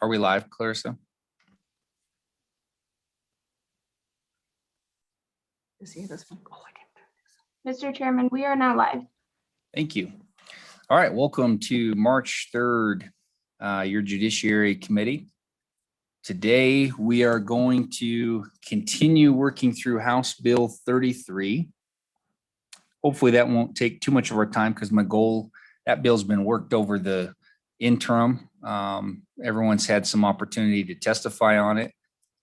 Are we live, Clarissa? Mr. Chairman, we are now live. Thank you. All right, welcome to March 3rd, your Judiciary Committee. Today, we are going to continue working through House Bill 33. Hopefully that won't take too much of our time because my goal, that bill's been worked over the interim. Everyone's had some opportunity to testify on it.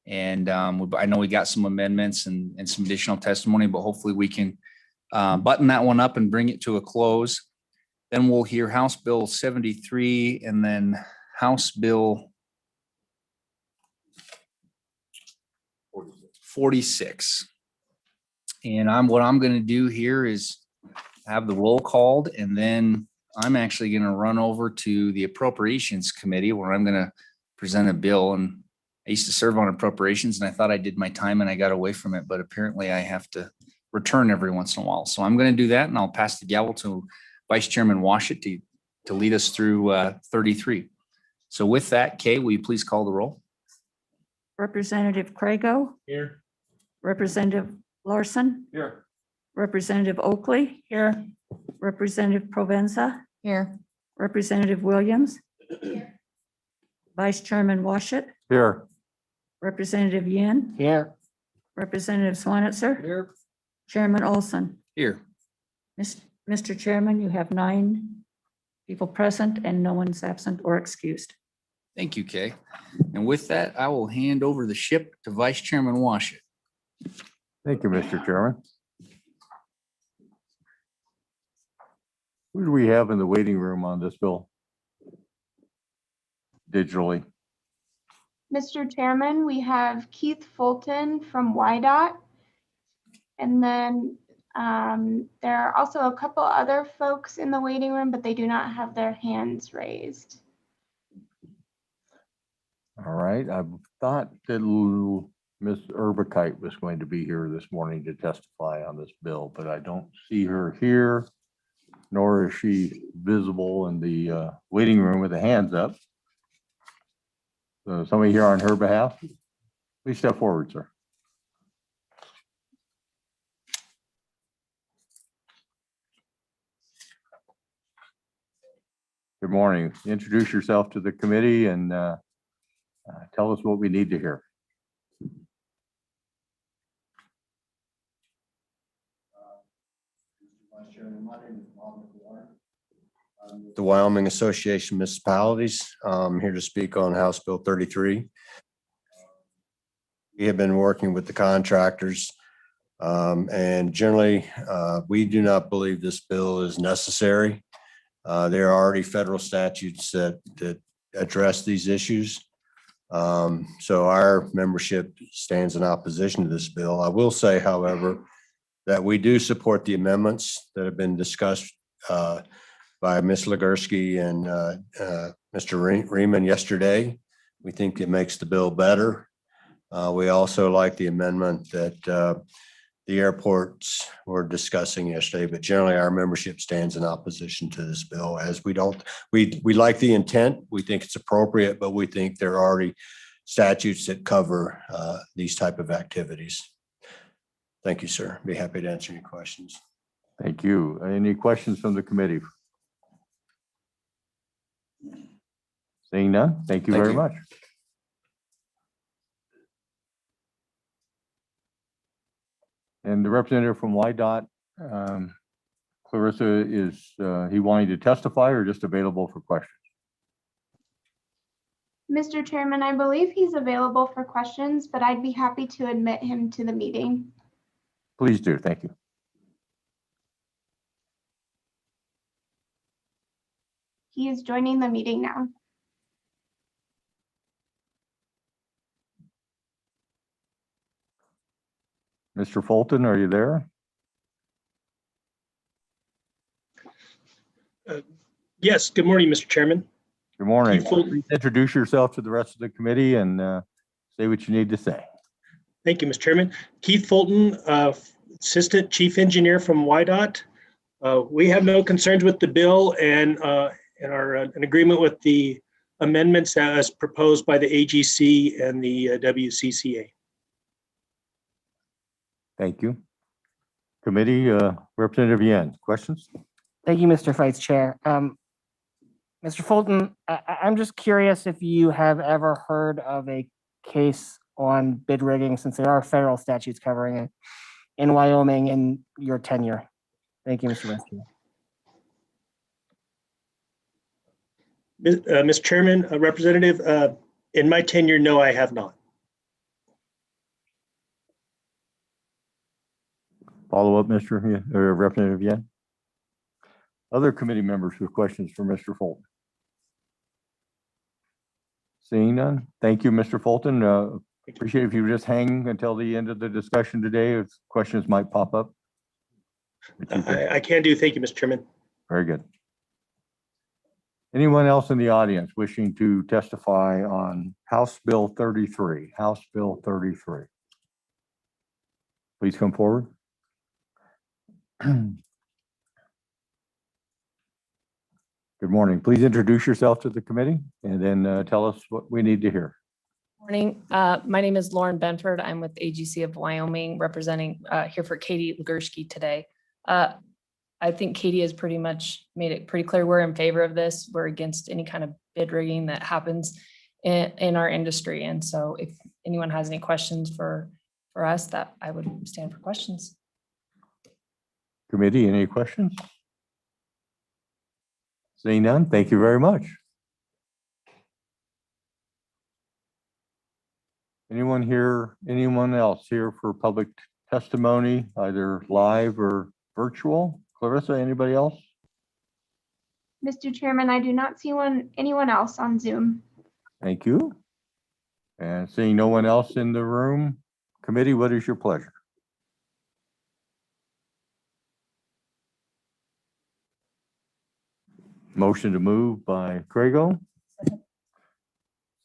And I know we got some amendments and some additional testimony, but hopefully we can button that one up and bring it to a close. Then we'll hear House Bill 73 and then House Bill 46. And what I'm going to do here is have the roll called, and then I'm actually going to run over to the Appropriations Committee where I'm going to present a bill. And I used to serve on appropriations, and I thought I did my time and I got away from it, but apparently I have to return every once in a while. So I'm going to do that, and I'll pass the gavel to Vice Chairman Washit to lead us through 33. So with that, Kay, will you please call the roll? Representative Crago. Here. Representative Larson. Here. Representative Oakley. Here. Representative Provenza. Here. Representative Williams. Vice Chairman Washit. Here. Representative Yin. Here. Representative Swanitzer. Here. Chairman Olson. Here. Mr. Chairman, you have 9 people present and no one's absent or excused. Thank you, Kay. And with that, I will hand over the ship to Vice Chairman Washit. Thank you, Mr. Chairman. Who do we have in the waiting room on this bill? Digitally. Mr. Chairman, we have Keith Fulton from YDOT. And then there are also a couple other folks in the waiting room, but they do not have their hands raised. All right, I thought that Ms. Urbakite was going to be here this morning to testify on this bill, but I don't see her here, nor is she visible in the waiting room with the hands up. So somebody here on her behalf, please step forward, sir. Good morning. Introduce yourself to the committee and tell us what we need to hear. The Wyoming Association of Municipalities. I'm here to speak on House Bill 33. We have been working with the contractors, and generally, we do not believe this bill is necessary. There are already federal statutes that address these issues. So our membership stands in opposition to this bill. I will say, however, that we do support the amendments that have been discussed by Ms. Legursky and Mr. Riemann yesterday. We think it makes the bill better. We also like the amendment that the airports were discussing yesterday, but generally our membership stands in opposition to this bill, as we like the intent. We think it's appropriate, but we think there are already statutes that cover these type of activities. Thank you, sir. Be happy to answer any questions. Thank you. Any questions from the committee? Seeing none, thank you very much. And the representative from YDOT, Clarissa, is he wanting to testify or just available for questions? Mr. Chairman, I believe he's available for questions, but I'd be happy to admit him to the meeting. Please do. Thank you. He is joining the meeting now. Mr. Fulton, are you there? Yes, good morning, Mr. Chairman. Good morning. Keith Fulton. Please introduce yourself to the rest of the committee and say what you need to say. Thank you, Mr. Chairman. Keith Fulton, Assistant Chief Engineer from YDOT. We have no concerns with the bill and are in agreement with the amendments as proposed by the AGC and the WCCA. Thank you. Committee, Representative Yen, questions? Thank you, Mr. Vice Chair. Mr. Fulton, I'm just curious if you have ever heard of a case on bid rigging, since there are federal statutes covering it in Wyoming in your tenure. Thank you, Mr. Vice Chair. Mr. Chairman, Representative, in my tenure, no, I have not. Follow up, Representative Yen. Other committee members with questions for Mr. Fulton? Seeing none. Thank you, Mr. Fulton. Appreciate if you just hang until the end of the discussion today, if questions might pop up. I can do. Thank you, Mr. Chairman. Very good. Anyone else in the audience wishing to testify on House Bill 33? House Bill 33. Please come forward. Good morning. Please introduce yourself to the committee and then tell us what we need to hear. Morning. My name is Lauren Benford. I'm with AGC of Wyoming, representing here for Katie Legursky today. I think Katie has pretty much made it pretty clear we're in favor of this. We're against any kind of bid rigging that happens in our industry. And so if anyone has any questions for us, that I would stand for questions. Committee, any questions? Seeing none, thank you very much. Anyone else here for public testimony, either live or virtual? Clarissa, anybody else? Mr. Chairman, I do not see anyone else on Zoom. Thank you. And seeing no one else in the room, committee, what is your pleasure? Motion to move by Craigo.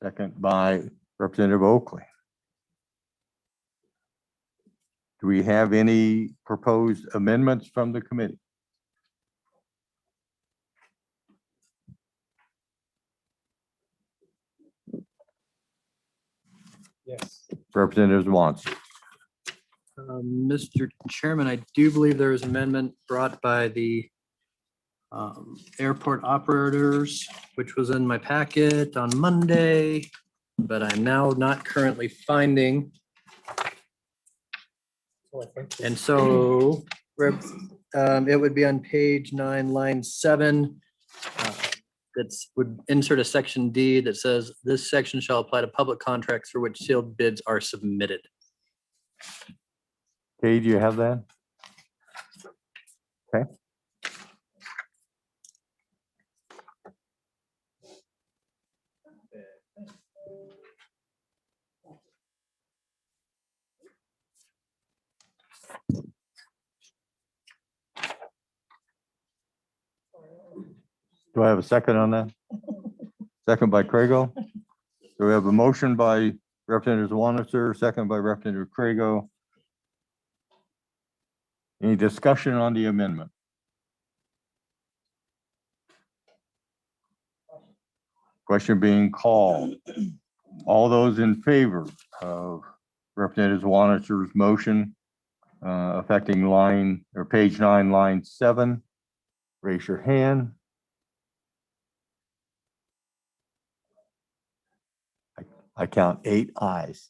Second by Representative Oakley. Do we have any proposed amendments from the committee? Yes. Representative Wants. Mr. Chairman, I do believe there was an amendment brought by the airport operators, which was in my packet on Monday, but I'm now not currently finding. And so it would be on page 9, line 7. That's would insert a section D that says this section shall apply to public contracts for which sealed bids are submitted. Kay, do you have that? Okay. Do I have a second on that? Second by Craigo. So we have a motion by Representative Wanitzer, second by Representative Craigo. Any discussion on the amendment? Question being called. All those in favor of Representative Wanitzer's motion affecting line or page 9, line 7, raise your hand. I count 8 ayes.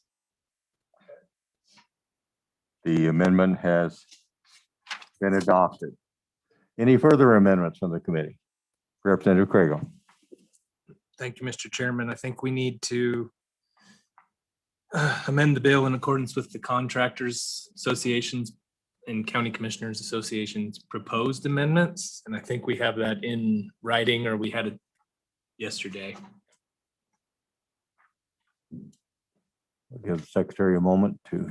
The amendment has been adopted. Any further amendments from the committee? Representative Craigo. Thank you, Mr. Chairman. I think we need to amend the bill in accordance with the Contractors Associations and County Commissioners Associations proposed amendments. And I think we have that in writing, or we had it yesterday. I'll give the secretary a moment to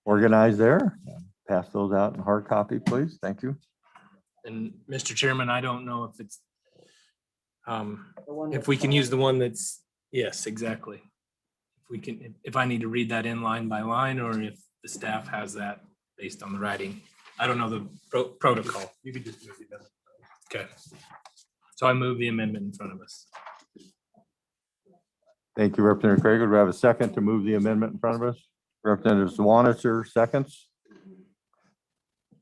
organize there. Pass those out in hard copy, please. Thank you. And Mr. Chairman, I don't know if it's if we can use the one that's, yes, exactly. If we can, if I need to read that in line by line, or if the staff has that based on the writing. I don't know the protocol. You could just move the amendment. Okay. So I move the amendment in front of us. Thank you, Representative Craig. Do we have a second to move the amendment in front of us? Representative Swanitzer, seconds.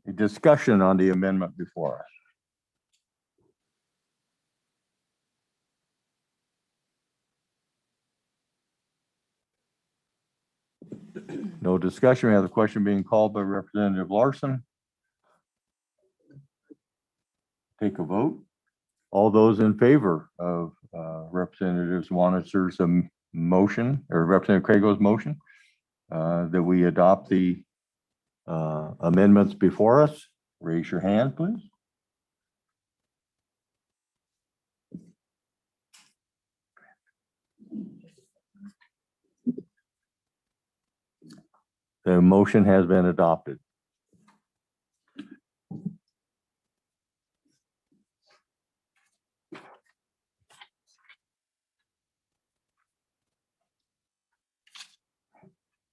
A discussion on the amendment before us. No discussion. We have the question being called by Representative Larson. Take a vote. All those in favor of Representative Swanitzer's motion, or Representative Craig's motion, that we adopt the amendments before us, raise your hand, please. The motion has been adopted.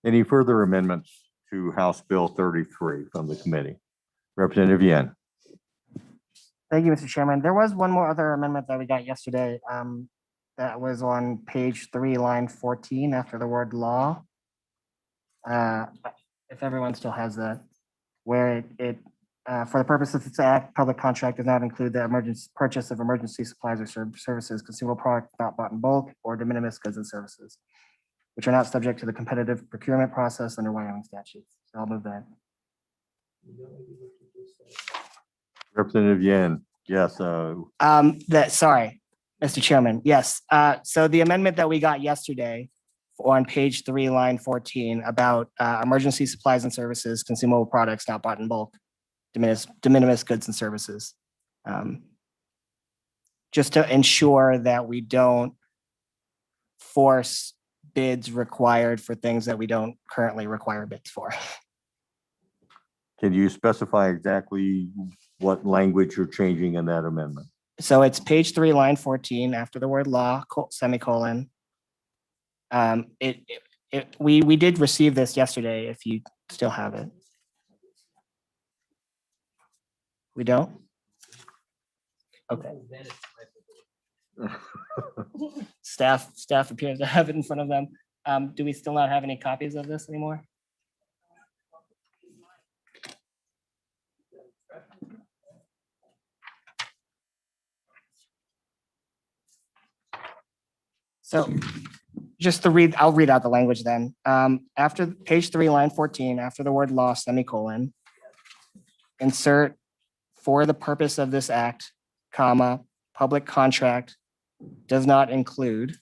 Any further amendments to House Bill 33 from the committee? Representative Yen. Thank you, Mr. Chairman. There was one more other amendment that we got yesterday. That was on page 3, line 14, after the word law. If everyone still has that, where it for the purpose of this act, public contract does not include the emergency purchase of emergency supplies or services, consumable product not bought in bulk, or de minimis goods and services, which are not subject to the competitive procurement process under Wyoming statutes. So I'll move that. Representative Yen, yes. Sorry, Mr. Chairman, yes. So the amendment that we got yesterday on page 3, line 14, about emergency supplies and services, consumable products not bought in bulk, de minimis goods and services. Just to ensure that we don't force bids required for things that we don't currently require bids for. Can you specify exactly what language you're changing in that amendment? So it's page 3, line 14, after the word law, semicolon. We did receive this yesterday, if you still have it. We don't? Okay. Staff appears to have it in front of them. Do we still not have any copies of this anymore? So just to read, I'll read out the language then. After page 3, line 14, after the word law, semicolon, insert for the purpose of this act, comma, public contract does not include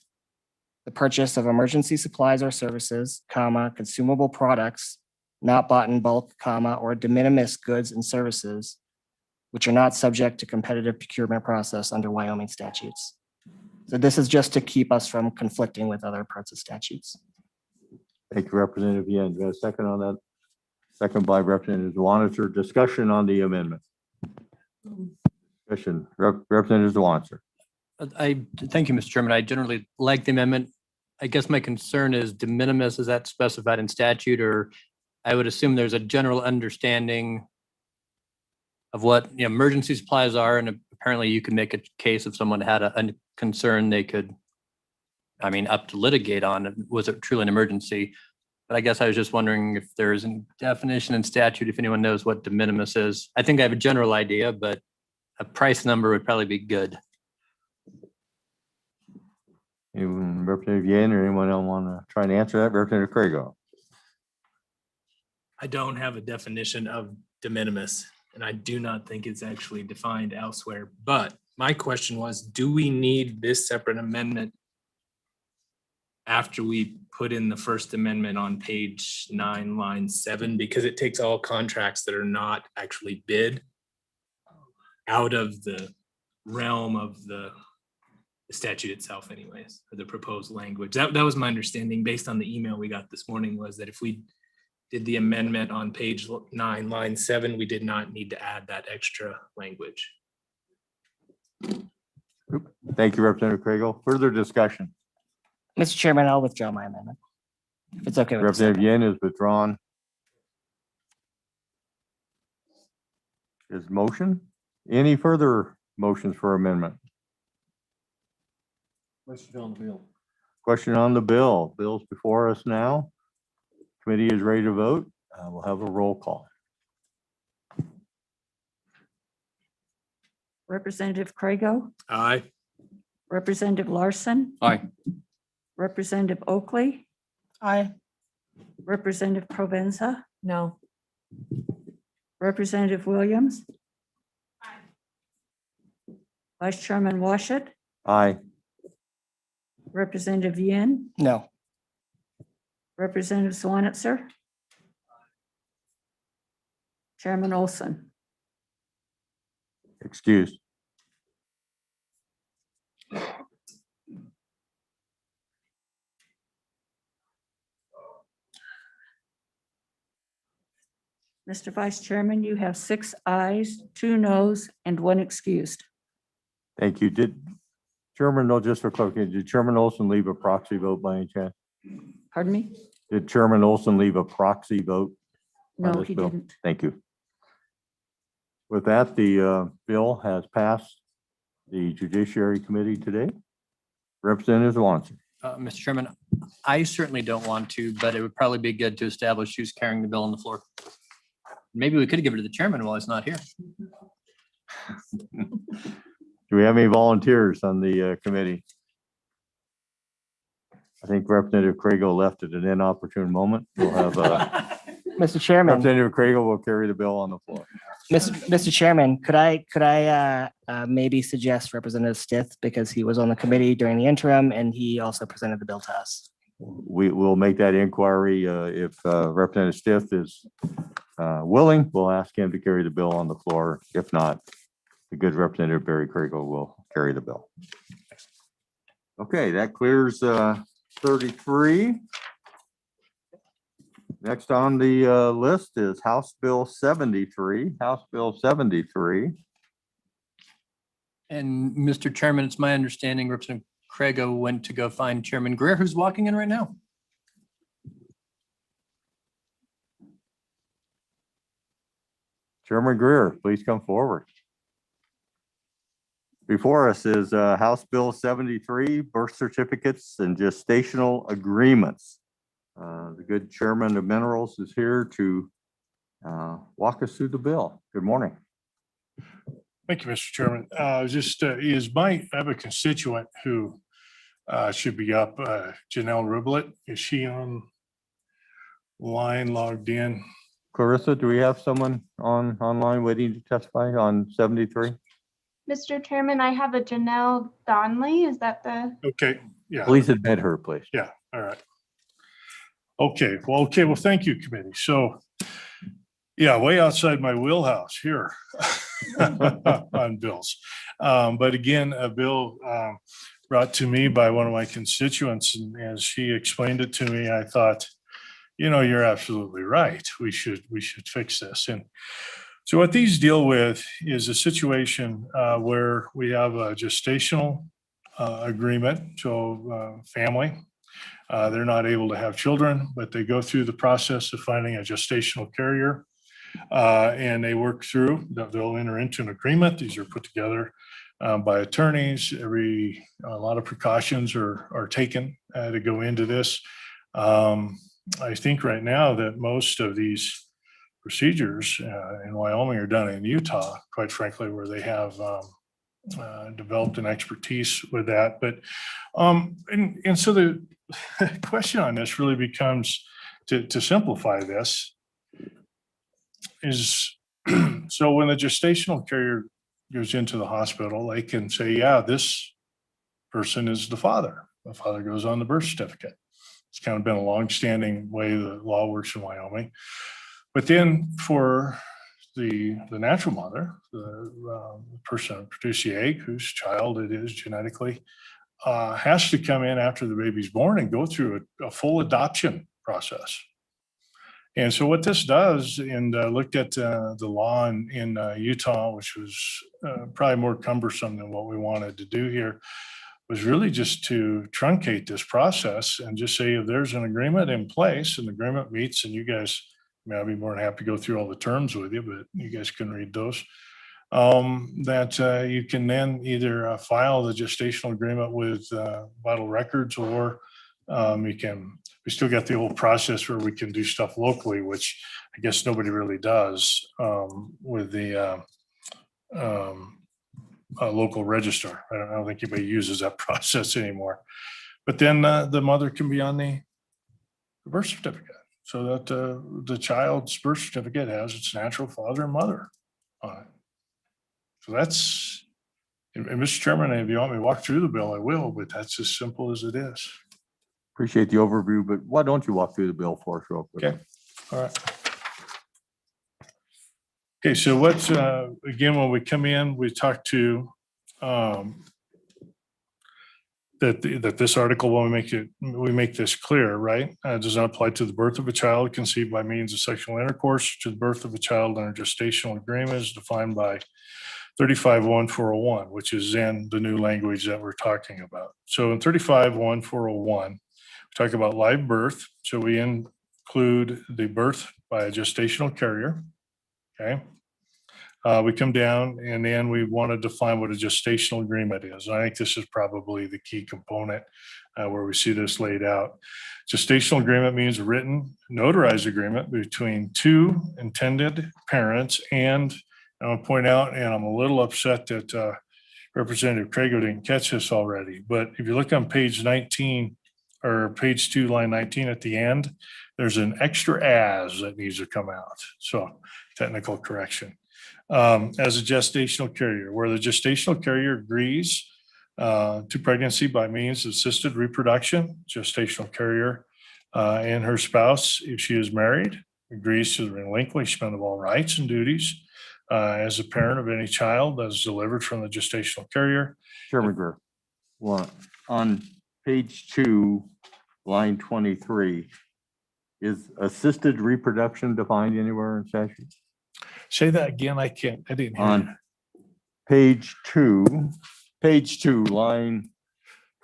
the purchase of emergency supplies or services, comma, consumable products not bought in bulk, comma, or de minimis goods and services, which are not subject to competitive procurement process under Wyoming statutes. So this is just to keep us from conflicting with other parts of statutes. Thank you, Representative Yen. Do you have a second on that? Second by Representative Swanitzer. Discussion on the amendment. Discussion. Representative Swanitzer. Thank you, Mr. Chairman. I generally like the amendment. I guess my concern is de minimis, is that specified in statute, or I would assume there's a general understanding of what emergency supplies are, and apparently you can make a case if someone had a concern they could, up to litigate on, was it truly an emergency? But I guess I was just wondering if there's a definition in statute, if anyone knows what de minimis is. I think I have a general idea, but a price number would probably be good. Representative Yen or anyone else want to try and answer that? Representative Crago. I don't have a definition of de minimis, and I do not think it's actually defined elsewhere. But my question was, do we need this separate amendment after we put in the first amendment on page 9, line 7? Because it takes all contracts that are not actually bid out of the realm of the statute itself anyways, or the proposed language. That was my understanding based on the email we got this morning, was that if we did the amendment on page 9, line 7, we did not need to add that extra language. Thank you, Representative Crago. Further discussion. Mr. Chairman, I'll withdraw my amendment. If it's okay with the Representative second. Yen is withdrawn. Is motion? Any further motions for amendment? Question on the bill. Bill's before us now. Committee is ready to vote. We'll have a roll call. Representative Craigo, Aye. Representative Larson, Aye. Representative Oakley, Aye. Representative Provenza, No. Representative Williams. Vice Chairman Washut, Aye. Representative Yin, No. Representative Swanitzer. Chairman Olson. Excused. Mr. Vice Chairman, you have 6 ayes, 2 noes, and 1 excused. Thank you. Did Chairman, no, just for clarification, did Chairman Olson leave a proxy vote by any chance? Pardon me? Did Chairman Olson leave a proxy vote? on No, this he bill? didn't. Thank you. With that, the bill has passed the Judiciary Committee today. Representative Swanson. Mr. Chairman, I certainly don't want to, but it would probably be good to establish who's carrying the bill on the floor. Maybe we could give it to the chairman while he's not here. Do we have any volunteers on the committee? I think Representative Craigo left at an inopportune moment. We'll have Mr. Chairman, Representative Craigo will carry the bill on the floor. Mr. Chairman, could I maybe suggest Representative Stith, because he was on the committee during the interim and he also presented the bill to us. We will make that inquiry. If Representative Stith is willing, we'll ask him to carry the bill on the floor. If not, the good Representative Barry Craigo will carry the bill. Okay, that clears 33. Next on the list is House Bill 73. House Bill 73. And Mr. Chairman, it's my understanding Representative Craigo went to go find Chairman Greer, who's walking in right now. Chairman Greer, please come forward. Before us is House Bill 73, birth certificates and gestational agreements. The good Chairman of Minerals is here to walk us through the bill. Good morning. Thank you, Mr. Chairman. I have a constituent who should be up, Janelle Riblet. Is she on line logged in? Clarissa, do we have someone online waiting to testify on 73? Mr. Chairman, I have a Janelle Donley. Is that the? Okay, yeah. Please admit her, please. Yeah, all right. Okay, well, thank you, committee. So, yeah, way outside my wheelhouse here on bills. But again, a bill brought to me by one of my constituents, and as she explained it to me, I thought, you're absolutely right. We should fix this. And so what these deal with is a situation where we have a gestational agreement. So family, they're not able to have children, but they go through the process of finding a gestational carrier and they work through, they'll enter into an agreement. These are put together by attorneys. A lot of precautions are taken to go into this. I think right now that most of these procedures in Wyoming are done in Utah, quite frankly, where they have developed an expertise with that. But and so the question on this really becomes to simplify this is so when the gestational carrier goes into the hospital, they can say, yeah, this person is the father. The father goes on the birth certificate. It's kind of been a longstanding way the law works in Wyoming. But then for the natural mother, the person who produced the egg, whose child it is genetically, has to come in after the baby's born and go through a full adoption process. And so what this does, and looked at the law in Utah, which was probably more cumbersome than what we wanted to do here, was really just to truncate this process and just say if there's an agreement in place and the agreement meets, and you guys, I'd be more than happy to go through all the terms with you, but you guys can read those, that you can then either file the gestational agreement with vital records or We still got the old process where we can do stuff locally, which I guess nobody really does with the local register. I don't think anybody uses that process anymore. But then the mother can be on the birth certificate, so that the child's birth certificate has its natural father and mother on it. So that's, and Mr. Chairman, if you want me to walk through the bill, I will, but that's as simple as it is. Appreciate the overview, but why don't you walk through the bill for us real quick? Okay. All right. Okay, so what's, again, when we come in, we talk to that this article, when we make this clear, right? Does not apply to the birth of a child conceived by means of sexual intercourse, to the birth of a child under gestational agreement is defined by 35-1-401, which is in the new language that we're talking about. So in 35-1-401, we talk about live birth. So we include the birth by a gestational carrier. Okay. We come down and then we want to define what a gestational agreement is. I think this is probably the key component where we see this laid out. Gestational agreement means a written notarized agreement between two intended parents. And I'll point out, and I'm a little upset that Representative Crago didn't catch this already, but if you look on page 19 or page 2, line 19 at the end, there's an extra as that needs to come out. So technical correction. As a gestational carrier, where the gestational carrier agrees to pregnancy by means of assisted reproduction, gestational carrier and her spouse, if she is married, agrees to the relinquishment of all rights and duties as a parent of any child that is delivered from the gestational carrier. Chairman Greer, on page 2, line 23, is assisted reproduction defined anywhere in statute? Say that again. I didn't hear you. On page 2, line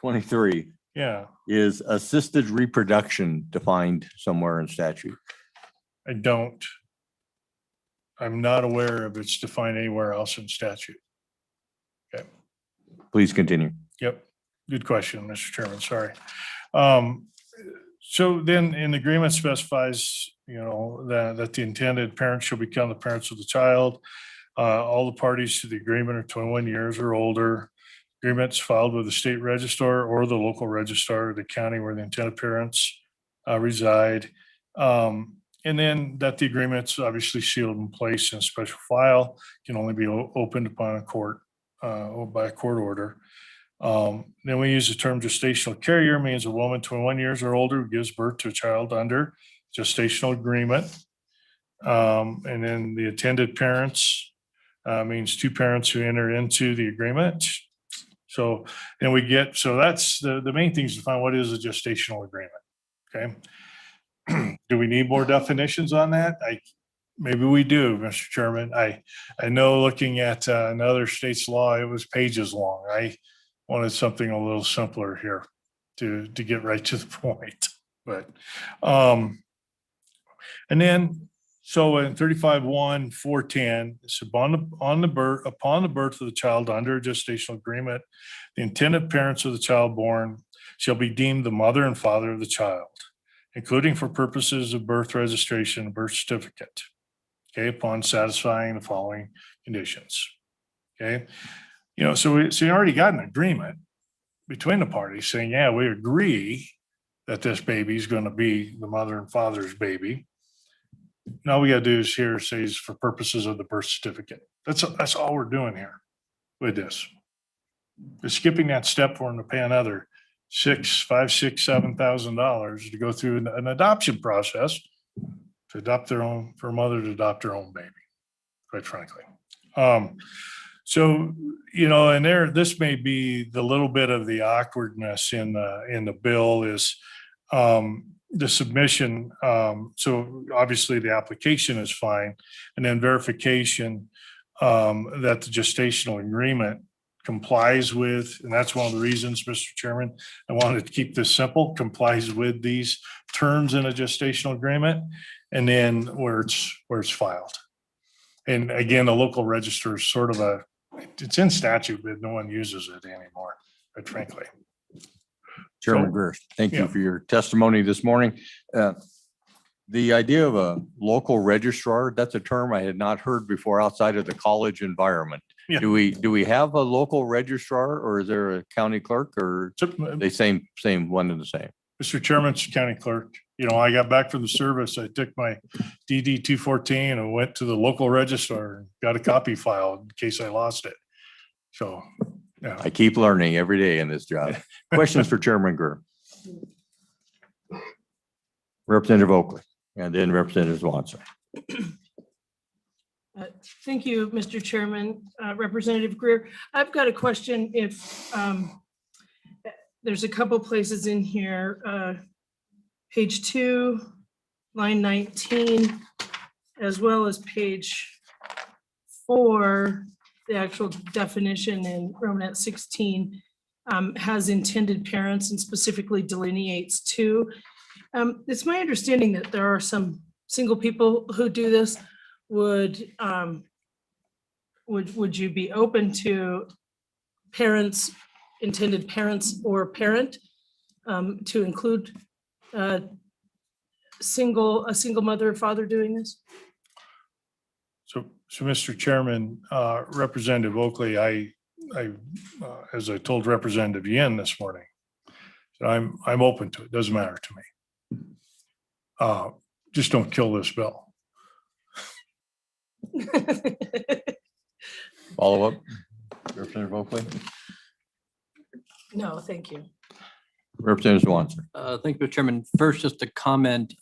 23, Yeah, is assisted reproduction defined somewhere in statute? I'm not aware of it's defined anywhere else in statute. Okay. Please continue. Yep. Good question, Mr. Chairman. Sorry. So then an agreement specifies, that the intended parent shall become the parents of the child. All the parties to the agreement are 21 years or older. Agreements filed with the state registrar or the local registrar of the county where the intended parents reside. And then that the agreement's obviously sealed in place in a special file, can only be opened upon a court or by a court order. Then we use the term gestational carrier, means a woman 21 years or older who gives birth to a child under gestational agreement. And then the intended parents means two parents who enter into the agreement. So then that's the main thing is to find what is a gestational agreement. Okay. Do we need more definitions on that? Maybe we do, Mr. Chairman. I know looking at another state's law, it was pages long. I wanted something a little simpler here to get right to the point. But and then so in 35-1-410, so upon the birth of the child under a gestational agreement, the intended parents of the child born shall be deemed the mother and father of the child, including for purposes of birth registration and birth certificate. Okay, upon satisfying the following conditions. Okay, so you already got an agreement between the parties saying, yeah, we agree that this baby is going to be the mother and father's baby. Now we got to do is here says for purposes of the birth certificate. That's all we're doing here with this. We're skipping that step for them to pay another $7,000 to go through an adoption process to adopt their own, for a mother to adopt her own baby, quite frankly. So, and this may be the little bit of the awkwardness in the bill is the submission. So obviously the application is fine, and then verification that the gestational agreement complies with, and that's one of the reasons, Mr. Chairman, I wanted to keep this simple, complies with these terms in a gestational agreement, and then where it's filed. And again, the local register is sort of it's in statute, but no one uses it anymore, quite frankly. So- Chairman Greer, thank you Yeah. for your testimony this morning. The idea of a local registrar, that's a term I had not heard before outside of the college environment. Yeah. Do we have a local registrar or is there a county clerk or So, they same one and the same? Mr. Chairman, it's county clerk. You know, I got back from the service. I took my DD 214 and went to the local registrar and got a copy file in case I lost it. So, yeah. I keep learning every day in this job. Questions for Chairman Greer? Representative Oakley and then Representative Swanson. Thank you, Mr. Chairman. Representative Greer, I've got a question if there's a couple places in here, page 2, line 19, as well as page 4, the actual definition in Romanet 16 has intended parents and specifically delineates two. It's my understanding that there are some single people who do this. Would you be open to parents, intended parents or parent to include a single mother or father doing this? So Mr. Chairman, Representative Oakley, as I told Representative Yin this morning, I'm open to it. Doesn't matter to me. Just don't kill this bill. Follow up, Representative Oakley, No, thank you. Representative Swanson. Thank you, Mr. Chairman. First, just a comment,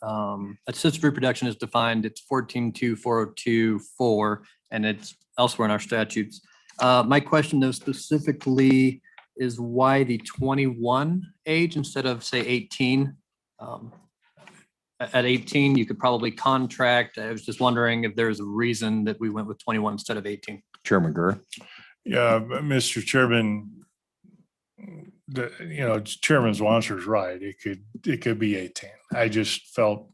assisted reproduction is defined, it's 14.2.402.4, and it's elsewhere in our statutes. My question though specifically is why the 21 age instead of say 18? At 18, you could probably contract. I was just wondering if there's a reason that we went with 21 instead of 18. Chairman Greer. Yeah, Mr. Chairman, Chairman Swanser's right. It could be 18. I just felt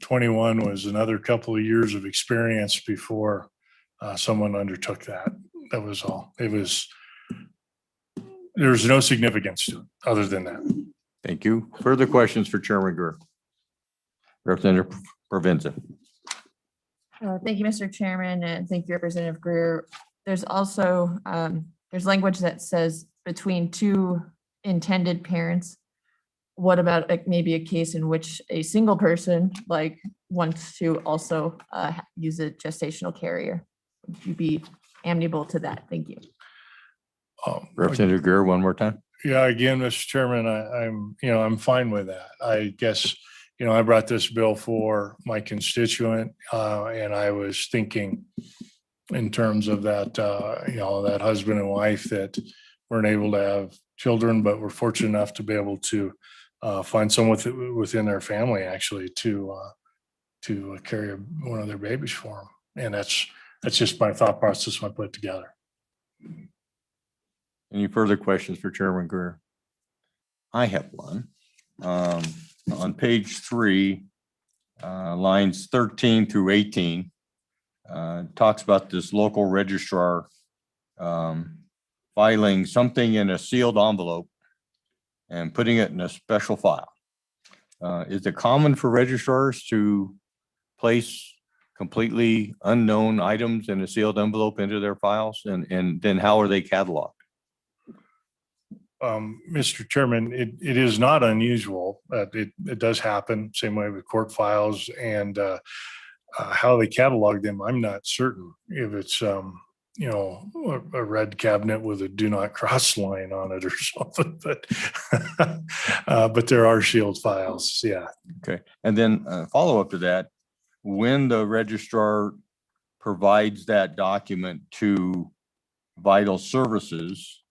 21 was another couple of years of experience before someone undertook that. That was all. There's no significance to it other than that. Thank you. Further questions for Chairman Greer? Representative Provenza. Thank you, Mr. Chairman, and thank you, Representative Greer. There's also, there's language that says between two intended parents. What about maybe a case in which a single person wants to also use a gestational carrier? Would you be amenable to that? Thank you. Representative Greer, one more time. Yeah, again, Mr. Chairman, I'm fine with that. I guess, I brought this bill for my constituent, and I was thinking in terms of that, that husband and wife that weren't able to have children, but were fortunate enough to be able to find someone within their family actually to carry one of their babies for them. And that's just my thought process when I put it together. Any further questions for Chairman Greer? I have one. On page 3, lines 13 through 18, talks about this local registrar filing something in a sealed envelope and putting it in a special file. Is it common for registrars to place completely unknown items in a sealed envelope into their files? And then how are they cataloged? Mr. Chairman, it is not unusual. It does happen, same way with court files, and how they catalog them, I'm not certain. If it's, a red cabinet with a do not cross line on it or something, but there are sealed files, yeah. Okay, and then follow up to that, when the registrar provides that document to Vital Services,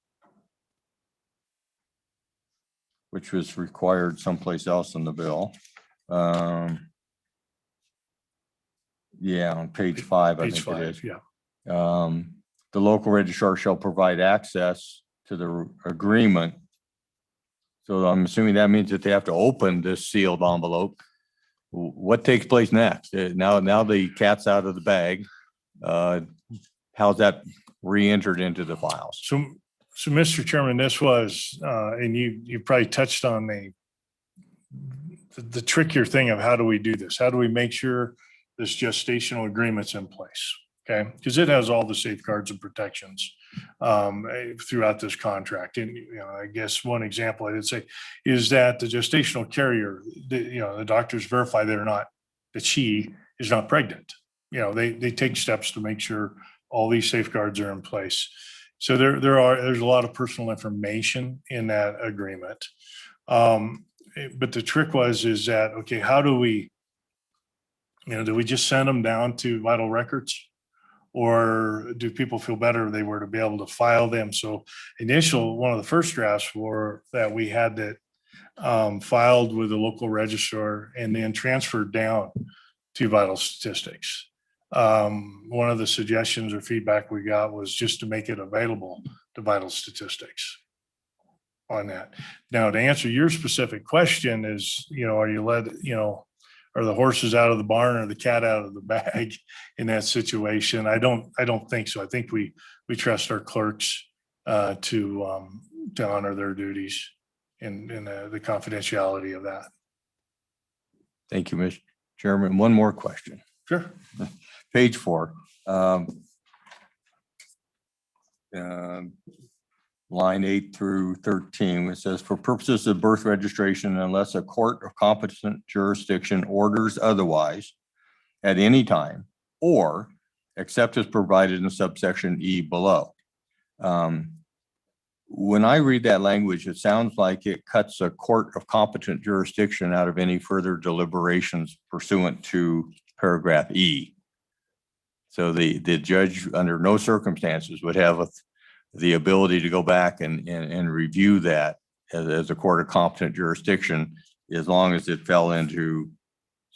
which was required someplace else in the bill. Yeah, on page 5, I Page think it 5, is. yeah. The local registrar shall provide access to the agreement. So I'm assuming that means that they have to open this sealed envelope. What takes place next? Now the cat's out of the bag. How's that re-entered into the files? So, Mr. Chairman, this was, and you probably touched on the trickier thing of how do we do this? How do we make sure this gestational agreement's in place? Okay, because it has all the safeguards and protections throughout this contract. And, I guess one example I did say is that the gestational carrier, the doctors verify that she is not pregnant. They take steps to make sure all these safeguards are in place. So there's a lot of personal information in that agreement. But the trick is that, okay, how do we, do we just send them down to vital records? Or do people feel better if they were to be able to file them? So one of the first drafts were that we had that filed with the local registrar and then transferred down to vital statistics. One of the suggestions or feedback we got was just to make it available to vital statistics on that. Now, to answer your specific question is, are you are the horses out of the barn or the cat out of the bag in that situation? I don't think so. I think we trust our clerks to honor their duties in the confidentiality of that. Thank you, Mr. Chairman. One more question. Sure. Page 4. Line 8 through 13, it says, for purposes of birth registration, unless a court of competent jurisdiction orders otherwise at any time, or except as provided in subsection E below. When I read that language, it sounds like it cuts a court of competent jurisdiction out of any further deliberations pursuant to paragraph E. So the judge under no circumstances would have the ability to go back and review that as a court of competent jurisdiction, as long as it fell into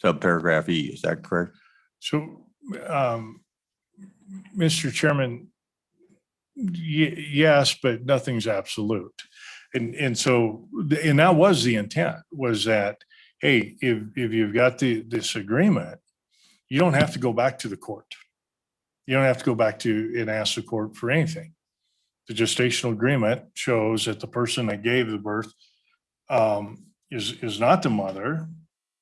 subparagraph E. Is that correct? So, Mr. Chairman, yes, but nothing's absolute. And that was the intent, was that, hey, if you've got this agreement, you don't have to go back to the court. You don't have to go back to and ask the court for anything. The gestational agreement shows that the person that gave the birth is not the mother,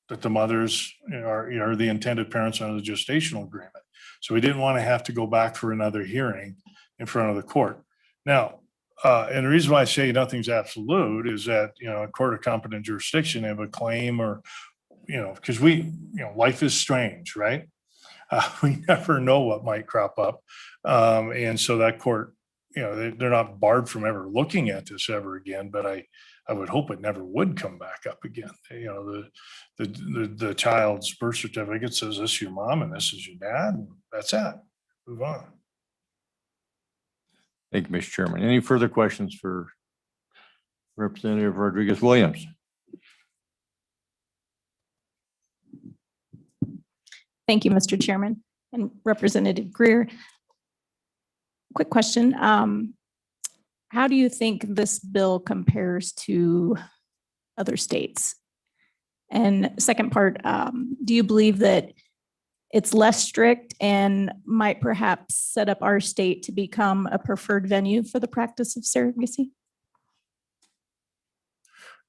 that the mothers are the intended parents under the gestational agreement. So we didn't want to have to go back for another hearing in front of the court. Now, and the reason why I say nothing's absolute is that, a court of competent jurisdiction have a claim or, because life is strange, right? We never know what might crop up. And so that court, they're not barred from ever looking at this ever again, but I would hope it never would come back up again. The child's birth certificate says this is your mom and this is your dad, and that's it. Move on. Thank you, Mr. Chairman. Any further questions for Representative Rodriguez-Williams? Thank you, Mr. Chairman and Representative Greer. Quick question. How do you think this bill compares to other states? And second part, do you believe that it's less strict and might perhaps set up our state to become a preferred venue for the practice of surrogacy?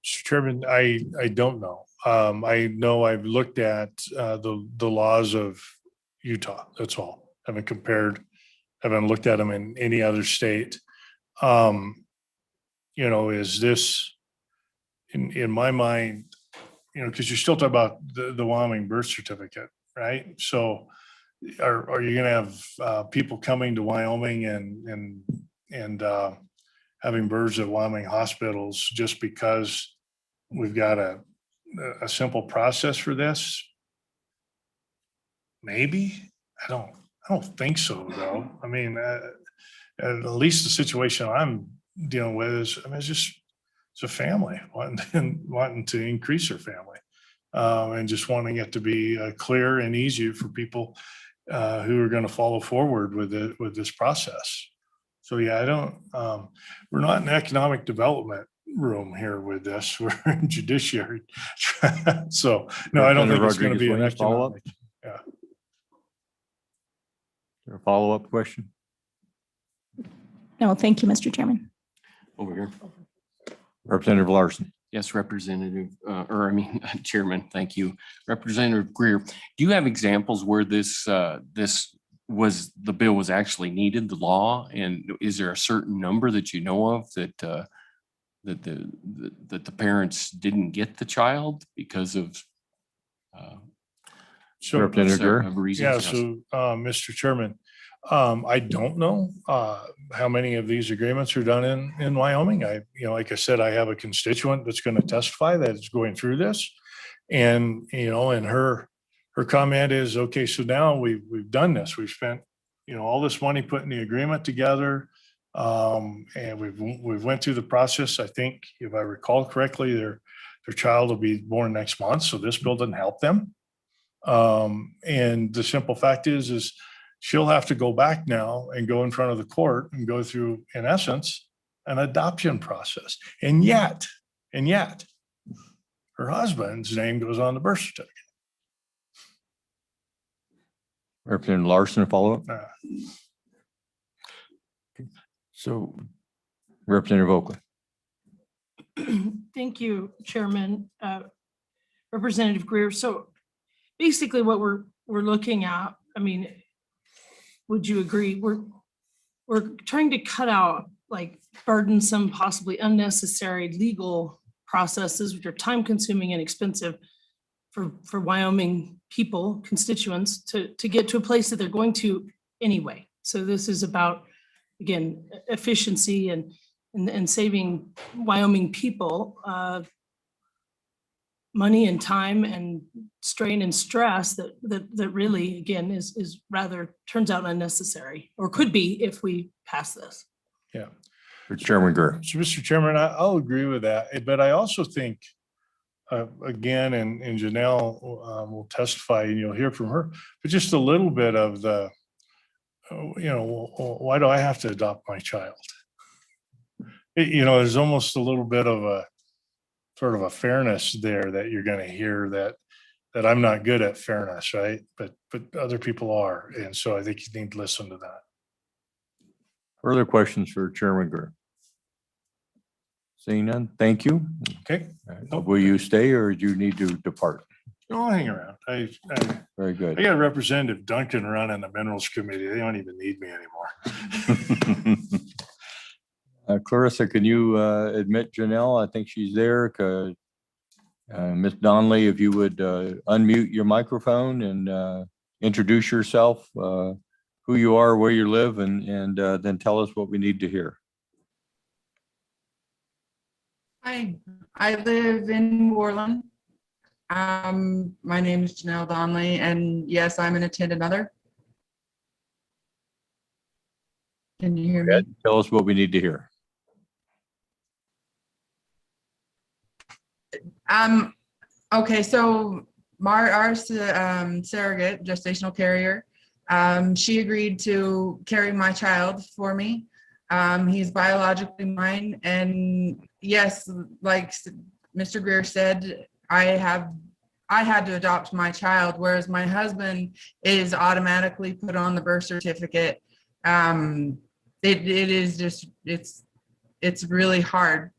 Mr. Chairman, I don't know. I know I've looked at the laws of Utah. That's all. Haven't looked at them in any other state. Is this in my mind, because you're still talking about the Wyoming birth certificate, right? So are you going to have people coming to Wyoming and having births at Wyoming hospitals just because we've got a simple process for this? Maybe. I don't think so, though. I mean, at least the situation I'm dealing with is, it's a family wanting to increase their family, and just wanting it to be clear and easy for people who are going to follow forward with this process. So yeah, we're not in economic development room here with this. We're in judiciary. So no, I don't think it's going to be an economic. Yeah. A follow-up question? No, thank you, Mr. Chairman. over here. Representative Larson. Yes, Representative, Chairman, thank you. Representative Greer, do you have examples where this the bill was actually needed, the law? And is there a certain number that you know of that the parents didn't get the child because of So, Representative Greer. yeah, reasons? so, Mr. Chairman, I don't know how many of these agreements are done in Wyoming. Like I said, I have a constituent that's going to testify that is going through this. And, and her comment is, okay, so now we've done this. We've spent, all this money putting the agreement together. And we've went through the process. I think if I recall correctly, their child will be born next month. So this bill doesn't help them. And the simple fact is she'll have to go back now and go in front of the court and go through, in essence, an adoption process. And yet, her husband's name goes on the birth certificate. Representative Larson, follow up. So Representative Oakley. Thank you, Chairman. Representative Greer. So basically what we're looking at, I mean, would you agree? We're trying to cut out like burdensome, possibly unnecessary legal processes, which are time consuming and expensive for Wyoming people, constituents to get to a place that they're going to anyway. So this is about, again, efficiency and saving Wyoming people money and time and strain and stress that really, again, is rather turns out unnecessary, or could be if we pass this. Yeah. Chairman Greer. So, Mr. Chairman, I'll agree with that, but I also think, again, and Janelle will testify and you'll hear from her, but just a little bit of the, why do I have to adopt my child? There's almost a little bit of a sort of a fairness there that you're going to hear that I'm not good at fairness, right? But other people are. And so I think you need to listen to that. Further questions for Chairman Greer? Seeing none, thank you. Okay. Will you stay or do you need to depart? I'll hang around. Very good. I got Representative Duncan running the Minerals Committee. They don't even need me anymore. Clarissa, can you admit Janelle? I think she's there. Ms. Donnelly, if you would unmute your microphone and introduce yourself, who you are, where you live, and then tell us what we need to hear. Hi, I live in Worland. My name is Janelle Donnelly, and yes, I'm an intended mother. Can you hear me? Tell us what we need to hear. Okay, so our surrogate gestational carrier, she agreed to carry my child for me. He's biologically mine, and yes, like Mr. Greer said, I had to adopt my child, whereas my husband is automatically put on the birth certificate. It is just, it's really hard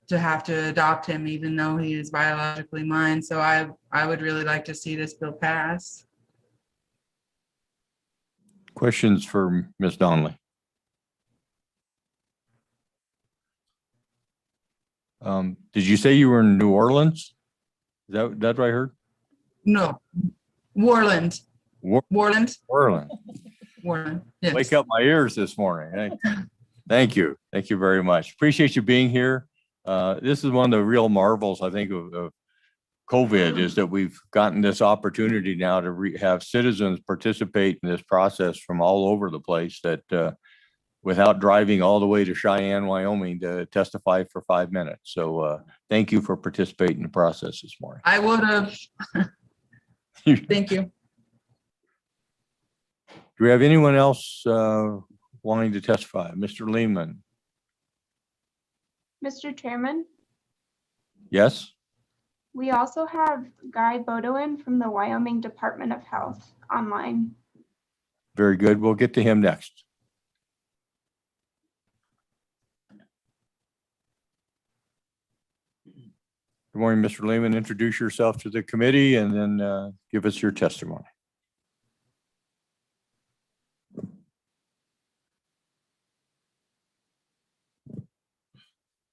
to have to adopt him, even though he is biologically mine. So I would really like to see this bill pass. Questions for Ms. Donnelly? Did you say you were in New Orleans? Is that what I heard? No, Worland. Worland. Worland. Worland. Yes. Wake up my ears this morning. Thank you. Thank you very much. Appreciate you being here. This is one of the real marvels, I think, of COVID, is that we've gotten this opportunity now to have citizens participate in this process from all over the place, that without driving all the way to Cheyenne, Wyoming to testify for 5 minutes. So thank you for participating in the process this morning. I would have. Thank you. Do we have anyone else wanting to testify? Mr. Lehman? Mr. Chairman, Yes? we also have Guy Bodowin from the Wyoming Department of Health online. Very good. We'll get to him next. Good morning, Mr. Lehman. Introduce yourself to the committee and then give us your testimony.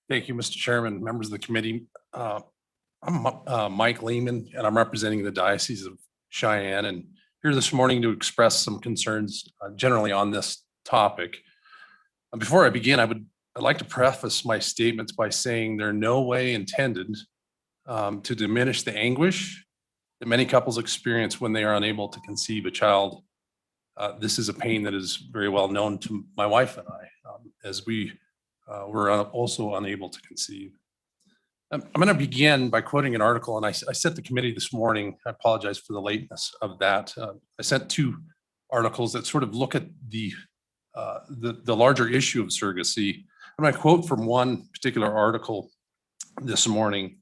Thank you, Mr. Chairman, members of the committee. I'm Mike Lehman, and I'm representing the Diocese of Cheyenne, and here this morning to express some concerns generally on this topic. Before I begin, I'd like to preface my statements by saying they're no way intended to diminish the anguish that many couples experience when they are unable to conceive a child. This is a pain that is very well known to my wife and I, as we were also unable to conceive. I'm going to begin by quoting an article, and I sent the committee this morning. I apologize for the lateness of that. I sent two articles that sort of look at the larger issue of surrogacy. I'm going to quote from one particular article this morning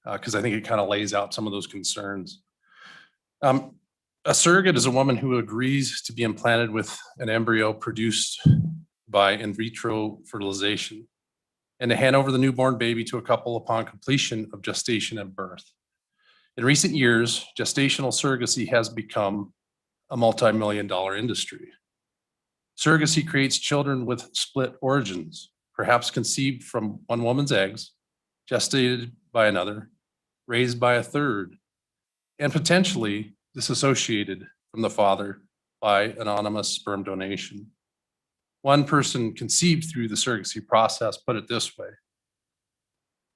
because I think it kind of lays out some of those concerns. A surrogate is a woman who agrees to be implanted with an embryo produced by in vitro fertilization and to hand over the newborn baby to a couple upon completion of gestation and birth. In recent years, gestational surrogacy has become a multi-million-dollar industry. Surrogacy creates children with split origins, perhaps conceived from one woman's eggs, gestated by another, raised by a third, and potentially disassociated from the father by anonymous sperm donation. One person conceived through the surrogacy process put it this way: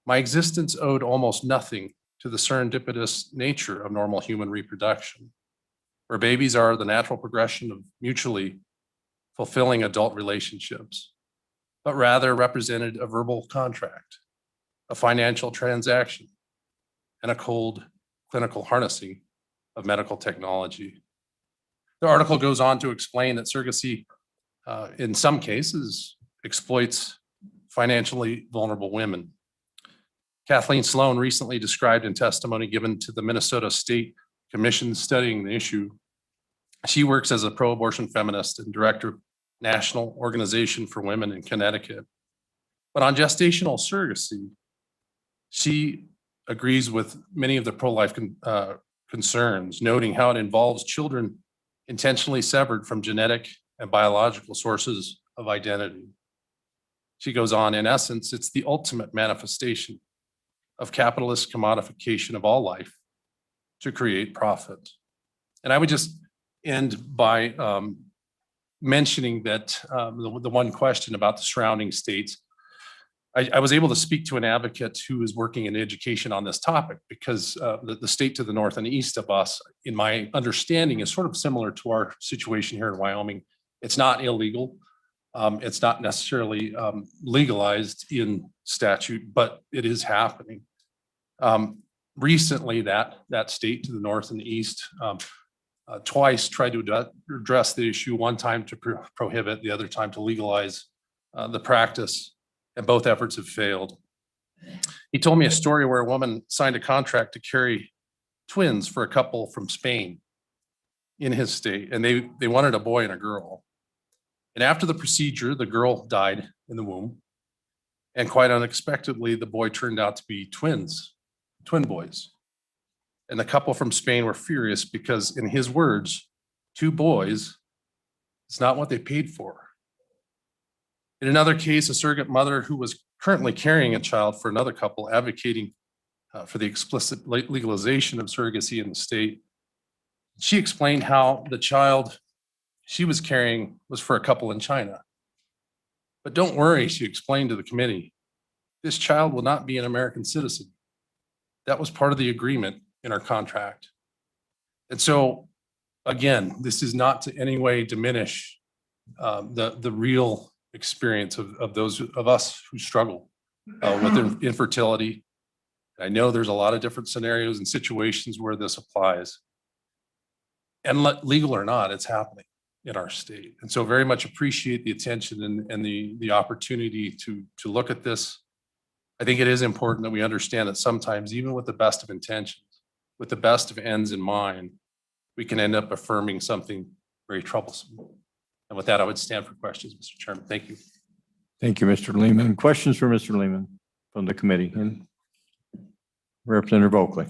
"My existence owed almost nothing to the serendipitous nature of normal human reproduction, where babies are the natural progression of mutually fulfilling adult relationships, but rather represented a verbal contract, a financial transaction, and a cold clinical harnessing of medical technology." The article goes on to explain that surrogacy in some cases exploits financially vulnerable women. Kathleen Sloan recently described in testimony given to the Minnesota State Commission studying the issue. She works as a pro-abortion feminist and director of National Organization for Women in Connecticut. But on gestational surrogacy, she agrees with many of the pro-life concerns, noting how it involves children intentionally severed from genetic and biological sources of identity. She goes on, in essence, it's the ultimate manifestation of capitalist commodification of all life to create profit. And I would just end by mentioning that the one question about the surrounding states, I was able to speak to an advocate who is working in education on this topic because the state to the north and east of us, in my understanding, is sort of similar to our situation here in Wyoming. It's not illegal. It's not necessarily legalized in statute, but it is happening. Recently, that state to the north and the east twice tried to address the issue, one time to prohibit, the other time to legalize the practice, and both efforts have failed. He told me a story where a woman signed a contract to carry twins for a couple from Spain in his state, and they wanted a boy and a girl. And after the procedure, the girl died in the womb, and quite unexpectedly, the boy turned out to be twin boys. And the couple from Spain were furious because, in his words, 2 boys is not what they paid for. In another case, a surrogate mother who was currently carrying a child for another couple advocating for the explicit legalization of surrogacy in the state, she explained how the child she was carrying was for a couple in China. But don't worry, she explained to the committee, this child will not be an American citizen. That was part of the agreement in our contract. And so, again, this is not to any way diminish the real experience of those of us who struggle with infertility. I know there's a lot of different scenarios and situations where this applies. And legal or not, it's happening in our state. And so very much appreciate the attention and the opportunity to look at this. I think it is important that we understand that sometimes, even with the best of intentions, with the best of ends in mind, we can end up affirming something very troublesome. And with that, I would stand for questions, Mr. Chairman. Thank you. Thank you, Mr. Lehman. Questions for Mr. Lehman from the committee? Representative Oakley.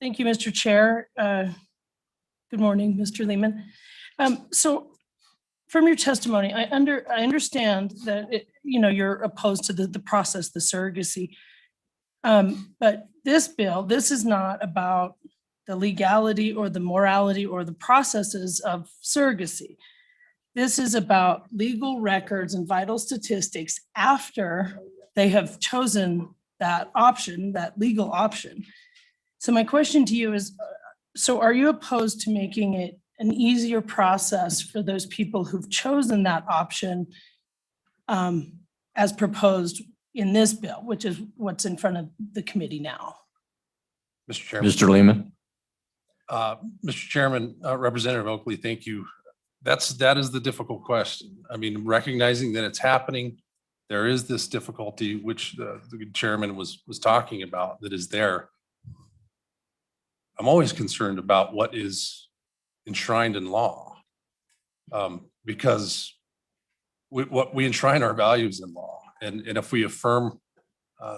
Thank you, Mr. Chair. Good morning, Mr. Lehman. So from your testimony, I understand that, you're opposed to the process, the surrogacy. But this bill, this is not about the legality or the morality or the processes of surrogacy. This is about legal records and vital statistics after they have chosen that option, that legal option. So my question to you is, so are you opposed to making it an easier process for those people who've chosen that option as proposed in this bill, which is what's in front of the committee now? Mr. Chairman. Mr. Lehman. Mr. Chairman, Representative Oakley, thank you. That is the difficult question. I mean, recognizing that it's happening, there is this difficulty which the chairman was talking about that is there. I'm always concerned about what is enshrined in law, because we enshrine our values in law, and if we affirm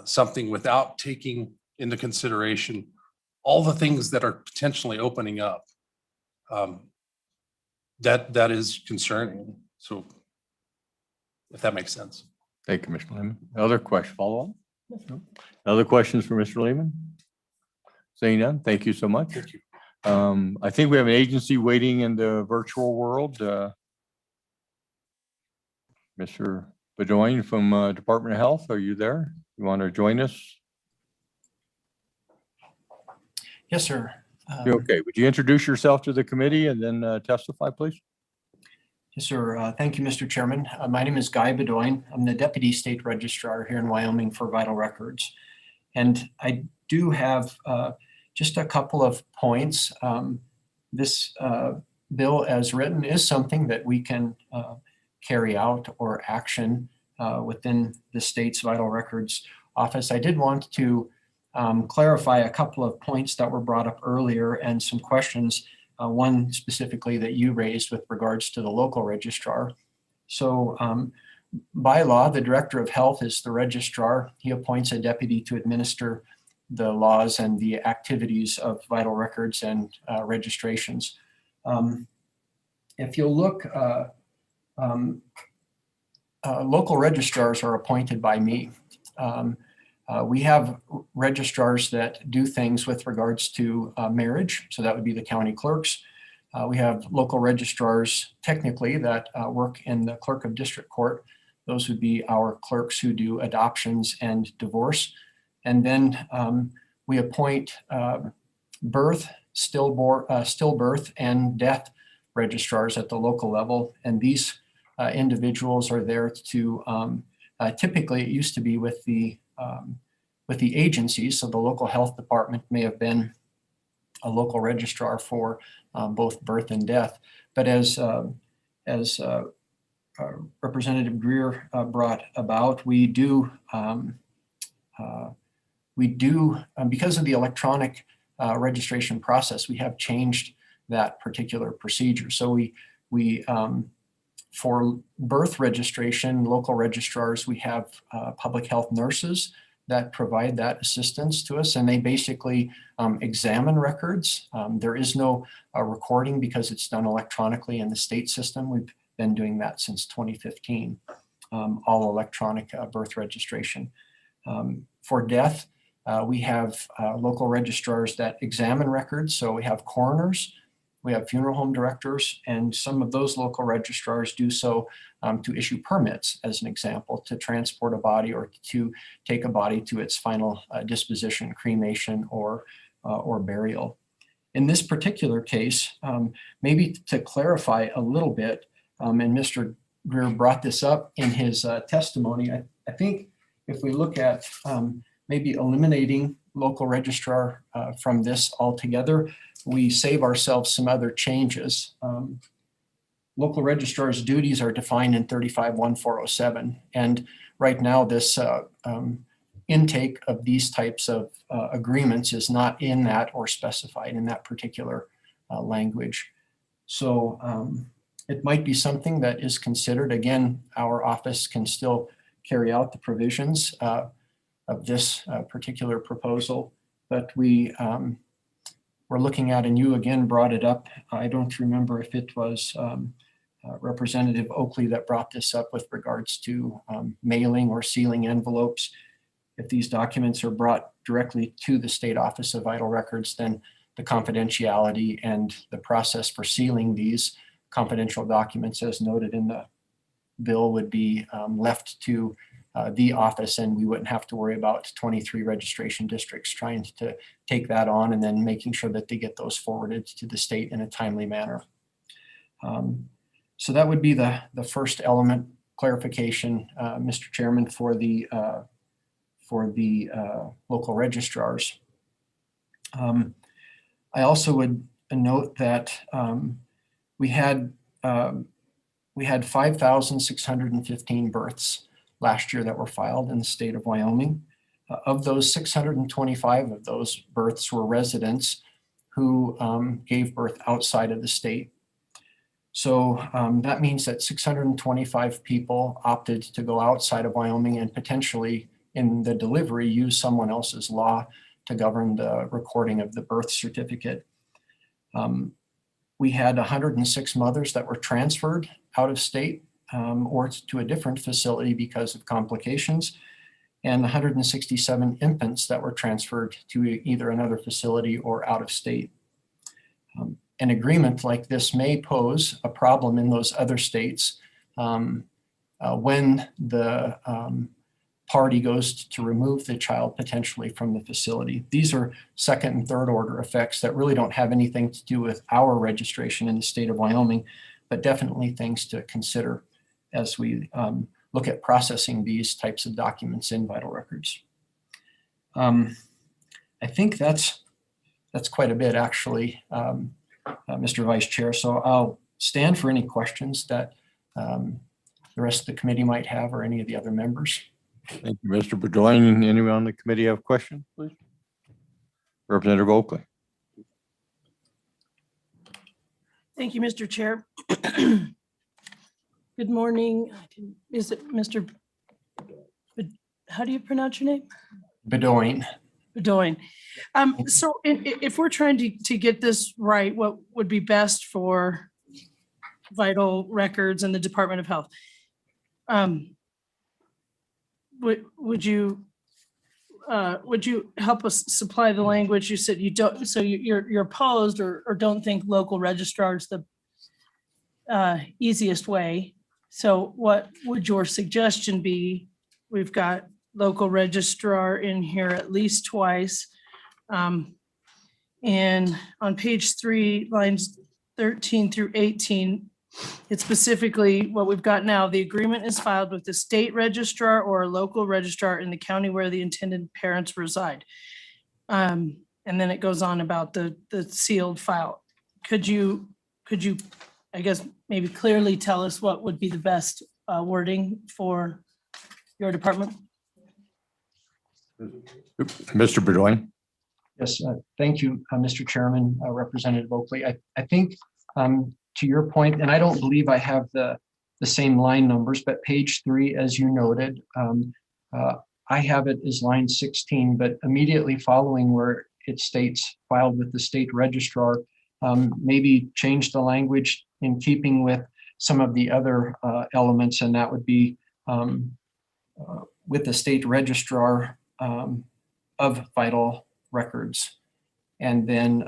something without taking into consideration all the things that are potentially opening up, that is concerning. So if that makes sense. Thank you, Mr. Lehman. Other question, follow on? Other questions for Mr. Lehman? Saying none, thank you so much. Thank you. I think we have an agency waiting in the virtual world. Mr. Bedoin from Department of Health, are you there? You want to join us? Yes, sir. Okay, would you introduce yourself to the committee and then testify, please? Yes, sir. Thank you, Mr. Chairman. My name is Guy Bedoin. I'm the Deputy State Registrar here in Wyoming for Vital Records. And I do have just a couple of points. This bill as written is something that we can carry out or action within the state's Vital Records Office. I did want to clarify a couple of points that were brought up earlier and some questions, one specifically that you raised with regards to the local registrar. So by law, the Director of Health is the registrar. He appoints a deputy to administer the laws and the activities of vital records and registrations. If you'll look, local registrars are appointed by me. We have registrars that do things with regards to marriage, so that would be the county clerks. We have local registrars technically that work in the clerk of district court. Those would be our clerks who do adoptions and divorce. And then we appoint birth, stillbirth, and death registrars at the local level. And these individuals are there to, typically it used to be with the agencies. So the local health department may have been a local registrar for both birth and death. But as Representative Greer brought about, we do, because of the electronic registration process, we have changed that particular procedure. So we for birth registration, local registrars, we have public health nurses that provide that assistance to us, and they basically examine records. There is no recording because it's done electronically in the state system. We've been doing that since 2015, all electronic birth registration. For death, we have local registrars that examine records. So we have coroners, we have funeral home directors, and some of those local registrars do so to issue permits, as an example, to transport a body or to take a body to its final disposition, cremation, or burial. In this particular case, maybe to clarify a little bit, and Mr. Greer brought this up in his testimony, I think if we look at maybe eliminating local registrar from this altogether, we save ourselves some other changes. Local registrar's duties are defined in 35-1407. And right now this intake of these types of agreements is not in that or specified in that particular language. So it might be something that is considered. Again, our office can still carry out the provisions. this particular proposal. But we're looking at, and you again brought it up. I don't remember if it was Representative Oakley that brought this up with regards to mailing or sealing envelopes. If these documents are brought directly to the State Office of Vital Records, then the confidentiality and the process for sealing these confidential documents, as noted in the bill, would be left to the office, and we wouldn't have to worry about 23 registration districts trying to take that on and then making sure that they get those forwarded to the state in a timely manner. So that would be the first element, clarification, Mr. Chairman, for the local registrars. I also would note that we had 5,615 births last year that were filed in the state of Wyoming. Of those, 625 of those births were residents who gave birth outside of the state. So that means that 625 people opted to go outside of Wyoming and potentially in the delivery use someone else's law to govern the recording of the birth certificate. We had 106 mothers that were transferred out of state or to a different facility because of complications, and 167 infants that were transferred to either another facility or out of state. An agreement like this may pose a problem in those other states when the party goes to remove the child potentially from the facility. These are second and third order effects that really don't have anything to do with our registration in the state of Wyoming, but definitely things to consider as we look at processing these types of documents in vital records. I think that's quite a bit, actually, Mr. Vice Chair. So I'll stand for any questions that the rest of the committee might have, or any of the other members. Thank you, Mr. Bedoin. Anyone on the committee have questions, please? Representative Oakley. Thank you, Mr. Chair. Good morning. Is it Mr. How do you pronounce your name? Bedoin. Bedoin. So if we're trying to get this right, what would be best for vital records and the Department of Health? Would you help us supply the language? You said you don't, so you're opposed or don't think local registrar is the easiest way. So what would your suggestion be? We've got local registrar in here at least twice. And on page 3, lines 13 through 18, it's specifically what we've got now. The agreement is filed with the state registrar or a local registrar in the county where the intended parents reside. And then it goes on about the sealed file. Could you, I guess, maybe clearly tell us what would be the best wording for your department? Mr. Bedoin. Yes, thank you, Mr. Chairman, Representative Oakley. I think to your point, and I don't believe I have the same line numbers, but page 3, as you noted, I have it as line 16, but immediately following where it states filed with the state registrar, maybe change the language in keeping with some of the other elements, and that would be with the state registrar of vital records, and then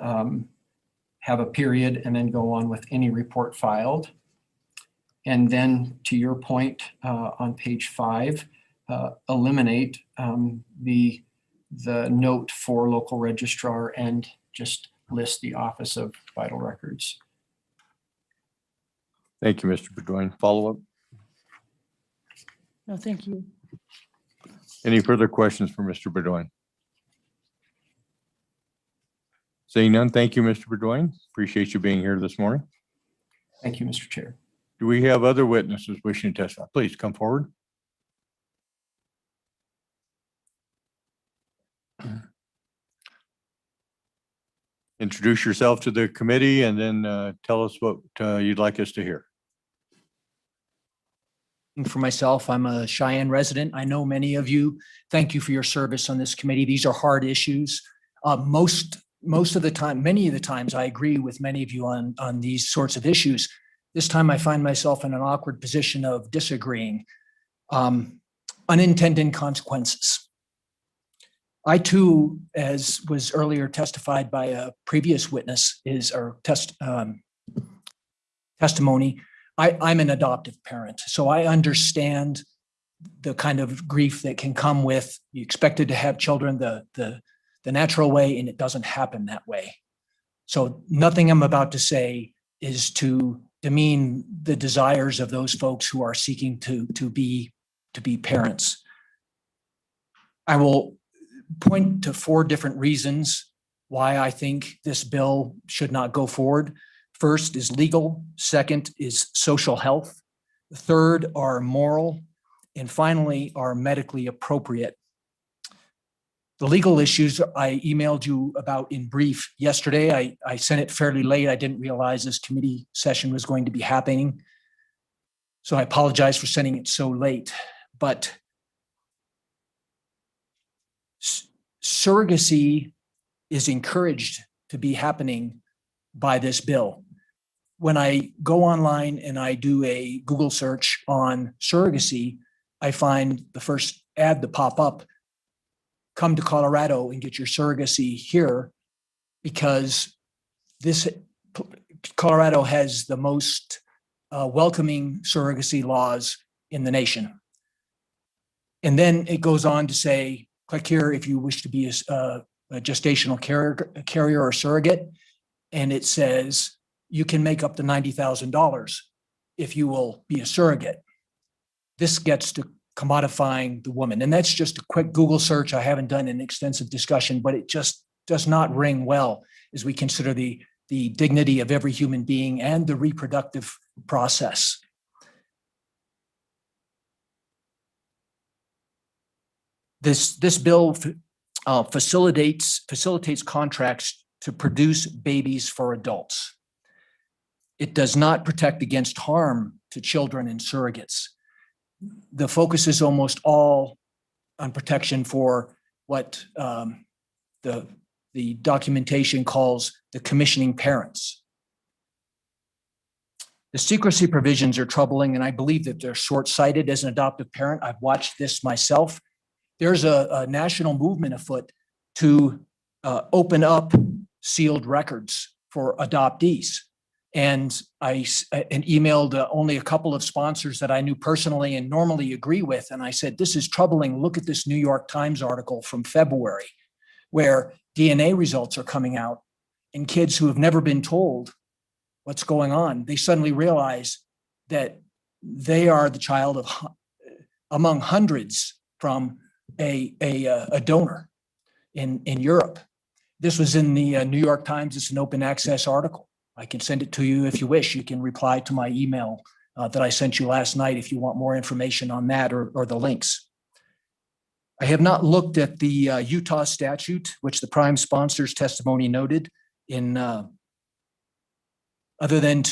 have a period and then go on with any report filed. And then to your point on page 5, eliminate the note for local registrar and just list the Office of Vital Records. Thank you, Mr. Bedoin. Follow up? No, thank you. Any further questions for Mr. Bedoin? Seeing none, thank you, Mr. Bedoin. Appreciate you being here this morning. Thank you, Mr. Chair. Do we have other witnesses wishing to testify? Please come forward. Introduce yourself to the committee and then tell us what you'd like us to hear. For myself, I'm a Cheyenne resident. I know many of you. Thank you for your service on this committee. These are hard issues. Most of the time, many of the times, I agree with many of you on these sorts of issues. This time I find myself in an awkward position of disagreeing. Unintended consequences. I too, as was earlier testified by a previous witness, testimony, I'm an adoptive parent, so I understand the kind of grief that can come with you expected to have children the natural way, and it doesn't happen that way. So nothing I'm about to say is to demean the desires of those folks who are seeking to be parents. I will point to 4 different reasons why I think this bill should not go forward. First is legal, second is social health, third are moral, and finally are medically appropriate. The legal issues I emailed you about in brief yesterday. I sent it fairly late. I didn't realize this committee session was going to be happening. So I apologize for sending it so late, but surrogacy is encouraged to be happening by this bill. When I go online and I do a Google search on surrogacy, I find the first ad to pop up, come to Colorado and get your surrogacy here, because Colorado has the most welcoming surrogacy laws in the nation. And then it goes on to say, click here if you wish to be a gestational carrier or surrogate. And it says you can make up to $90,000 if you will be a surrogate. This gets to commodifying the woman. And that's just a quick Google search. I haven't done an extensive discussion, but it just does not ring well as we consider the dignity of every human being and the reproductive process. This bill facilitates contracts to produce babies for adults. It does not protect against harm to children and surrogates. The focus is almost all on protection for what the documentation calls the commissioning parents. The secrecy provisions are troubling, and I believe that they're short-sighted. As an adoptive parent, I've watched this myself. There's a national movement afoot to open up sealed records for adoptees. And I emailed only a couple of sponsors that I knew personally and normally agree with. And I said, this is troubling. Look at this New York Times article from February, where DNA results are coming out, and kids who have never been told what's going on, they suddenly realize that they are the child of among hundreds from a donor in Europe. This was in the New York Times. It's an open access article. I can send it to you if you wish. You can reply to my email that I sent you last night if you want more information on that or the links. I have not looked at the Utah statute, which the prime sponsor's testimony noted, in other than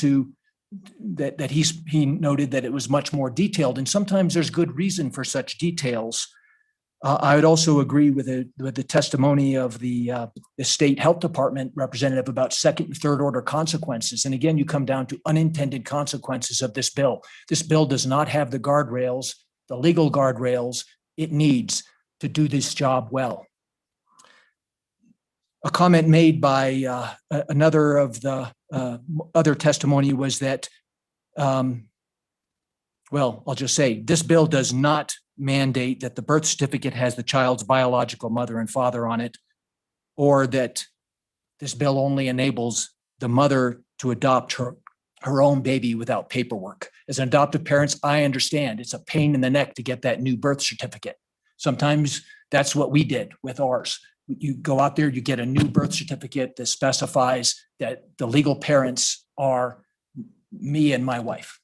that he noted that it was much more detailed, and sometimes there's good reason for such details. I would also agree with the testimony of the state health department representative about second and third order consequences. And again, you come down to unintended consequences of this bill. This bill does not have the guardrails, the legal guardrails it needs to do this job well. A comment made by another of the other testimony was that, well, I'll just say this bill does not mandate that the birth certificate has the child's biological mother and father on it, or that this bill only enables the mother to adopt her own baby without paperwork. As an adoptive parent, I understand it's a pain in the neck to get that new birth certificate. Sometimes that's what we did with ours. You go out there, you get a new birth certificate that specifies that the legal parents are me and my wife.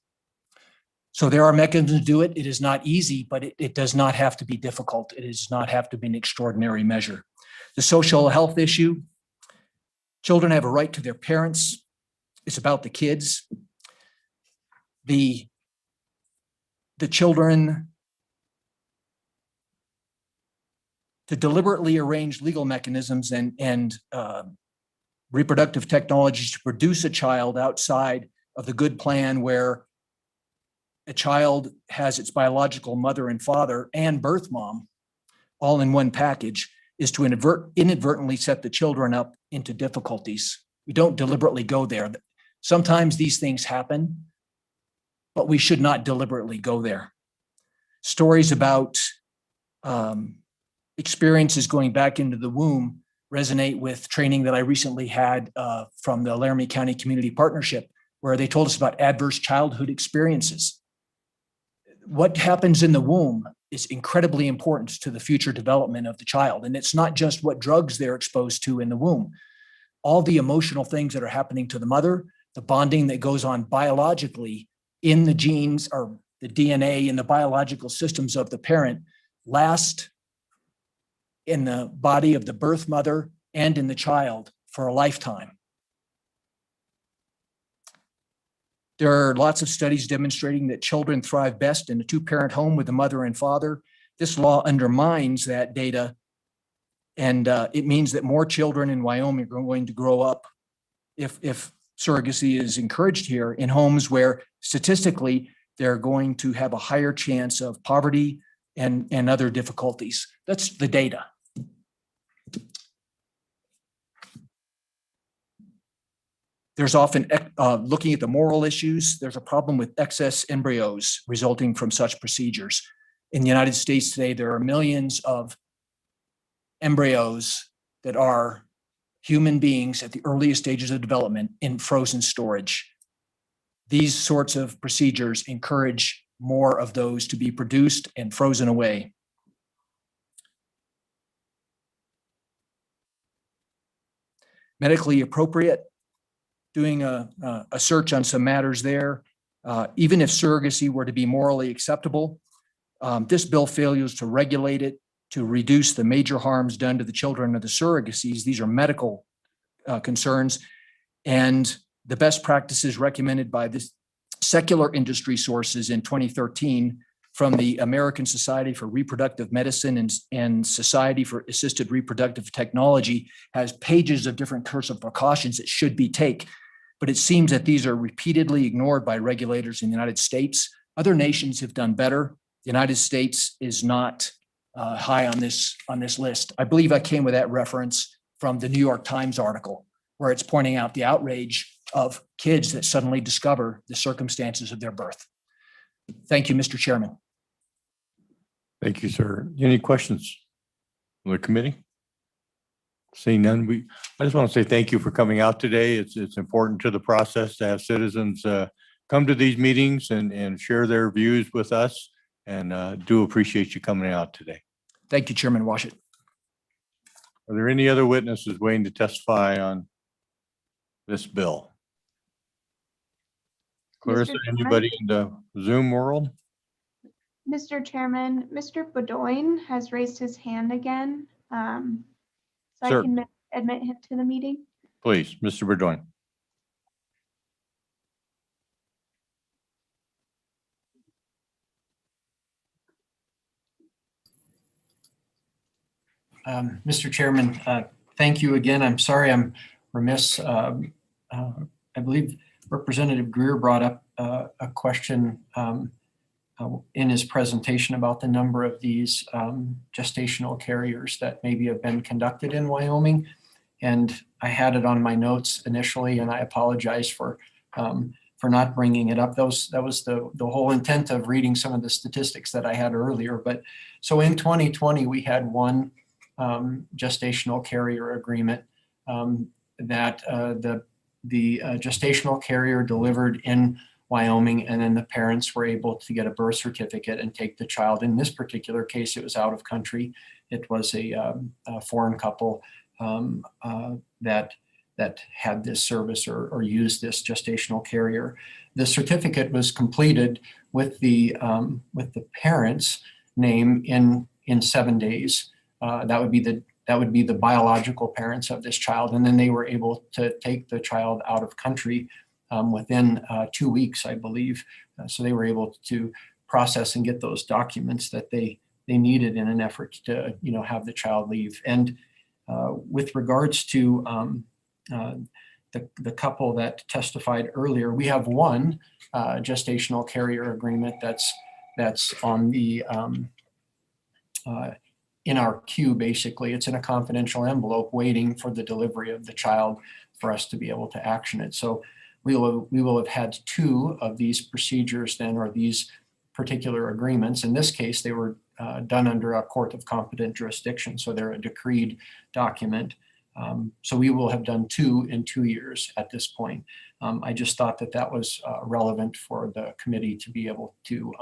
So there are mechanisms to do it. It is not easy, but it does not have to be difficult. It does not have to be an extraordinary measure. The social health issue, children have a right to their parents. It's about the kids. The the children, to deliberately arrange legal mechanisms and reproductive technologies to produce a child outside of the good plan where a child has its biological mother and father and birth mom all in one package is to inadvertently set the children up into difficulties. We don't deliberately go there. Sometimes these things happen, but we should not deliberately go there. Stories about experiences going back into the womb resonate with training that I recently had from the Laramie County Community Partnership, where they told us about adverse childhood experiences. What happens in the womb is incredibly important to the future development of the child. And it's not just what drugs they're exposed to in the womb. All the emotional things that are happening to the mother, the bonding that goes on biologically in the genes or the DNA in the biological systems of the parent last in the body of the birth mother and in the child for a lifetime. There are lots of studies demonstrating that children thrive best in a two-parent home with a mother and father. This law undermines that data, and it means that more children in Wyoming are going to grow up, if surrogacy is encouraged here, in homes where statistically they're going to have a higher chance of poverty and other difficulties. That's the data. There's often, looking at the moral issues, there's a problem with excess embryos resulting from such procedures. In the United States today, there are millions of embryos that are human beings at the earliest stages of development in frozen storage. These sorts of procedures encourage more of those to be produced and frozen away. Medically appropriate, doing a search on some matters there. Even if surrogacy were to be morally acceptable, this bill fails to regulate it, to reduce the major harms done to the children of the surrogacies. These are medical concerns, and the best practices recommended by the secular industry sources in 2013 from the American Society for Reproductive Medicine and Society for Assisted Reproductive Technology has pages of different course of precautions that should be taken. But it seems that these are repeatedly ignored by regulators in the United States. Other nations have done better. The United States is not high on this list. I believe I came with that reference from the New York Times article, where it's pointing out the outrage of kids that suddenly discover the circumstances of their birth. Thank you, Mr. Chairman. Thank you, sir. Any questions from the committee? Seeing none, I just want to say thank you for coming out today. It's important to the process to have citizens come to these meetings and share their views with us, and do appreciate you coming out today. Thank you, Chairman Washington. Are there any other witnesses waiting to testify on this bill? Clarissa, anybody in the Zoom world? Mr. Chairman, Mr. Bedoin has raised his hand again. So Sir. I can admit him to the meeting. Please, Mr. Burdoin. Mr. Chairman, thank you again. I'm sorry I'm remiss. I believe Representative Greer brought up a question in his presentation about the number of these gestational carriers that maybe have been conducted in Wyoming. And I had it on my notes initially, and I apologize for not bringing it up. That was the whole intent of reading some of the statistics that I had earlier. But so in 2020, we had one gestational carrier agreement that the gestational carrier delivered in Wyoming, and then the parents were able to get a birth certificate and take the child. In this particular case, it was out of country. It was a foreign couple that had this service or used this gestational carrier. The certificate was completed with the parent's name in 7 days. That would be the biological parents of this child, and then they were able to take the child out of country within 2 weeks, I believe. So they were able to process and get those documents that they needed in an effort to, have the child leave. And with regards to the couple that testified earlier, we have one gestational carrier agreement that's on the in our queue. Basically, it's in a confidential envelope waiting for the delivery of the child for us to be able to action it. So we will have had two of these procedures then, or these particular agreements. In this case, they were done under a court of competent jurisdiction, so they're a decreed document. So we will have done two in 2 years at this point. I just thought that was relevant for the committee to be able to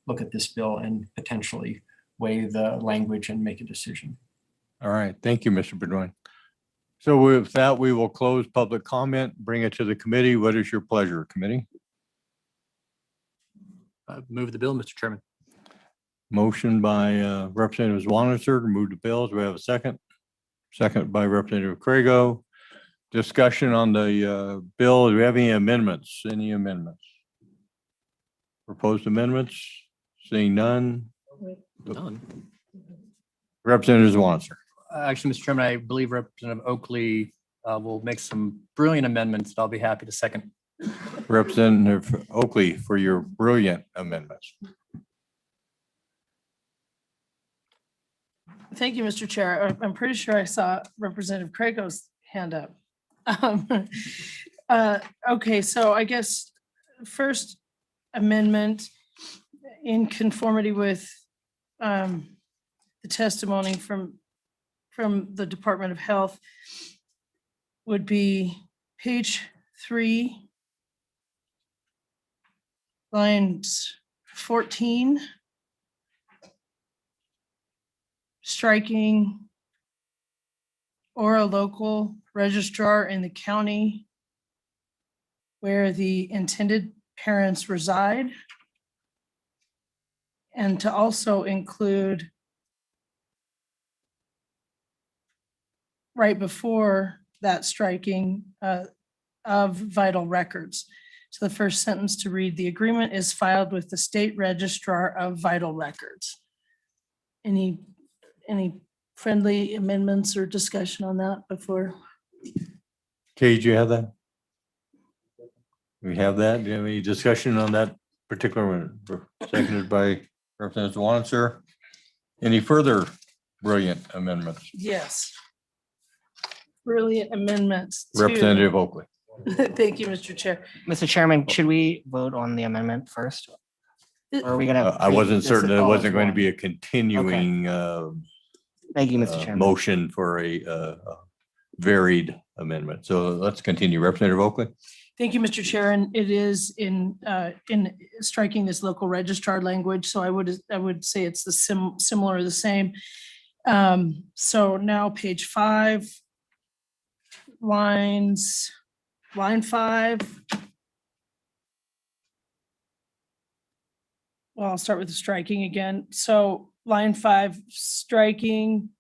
look at this bill and potentially weigh the language and make a decision. All right, thank you, Mr. Bedouin. So with that, we will close public comment, bring it to the committee. What is your pleasure, committee? Move the bill, Mr. Chairman. Motion by Representative Wannister to move the bill. Do we have a second? Second by Representative Craigo. Discussion on the bill. Do we have any amendments? Any amendments? Proposed amendments? Seeing none. None. Representative Wannister. Actually, Mr. Chairman, I believe Representative Oakley will make some brilliant amendments that I'll be happy to second. Representative Oakley for your brilliant amendments. Thank you, Mr. Chair. I'm pretty sure I saw Representative Craigos' hand up. Okay, so I guess first amendment in conformity with the testimony from the Department of Health would be page 3, lines 14. Striking or a local registrar in the county where the intended parents reside, and to also include right before that striking of vital records. So the first sentence to read, the agreement is filed with the state registrar of vital records. Any friendly amendments or discussion on that before? Kay, do you have that? We have that. Do you have any discussion on that particular one? Seconded by Representative Wannister. Any further brilliant amendments? Yes. Brilliant amendments. to- Representative Oakley. Thank you, Mr. Chair. Mr. Chairman, should we vote on the amendment first? Or are we gonna? I wasn't treat certain this that it all as wasn't going to one? be a continuing Thank you, Mr. Chairman. motion for a varied amendment. So let's continue. Representative Oakley. Thank you, Mr. Chair. And it is in striking this local registrar language. So I would say it's the similar or the same. So now page 5, line 5. Well, I'll start with the striking again. So line 5, striking.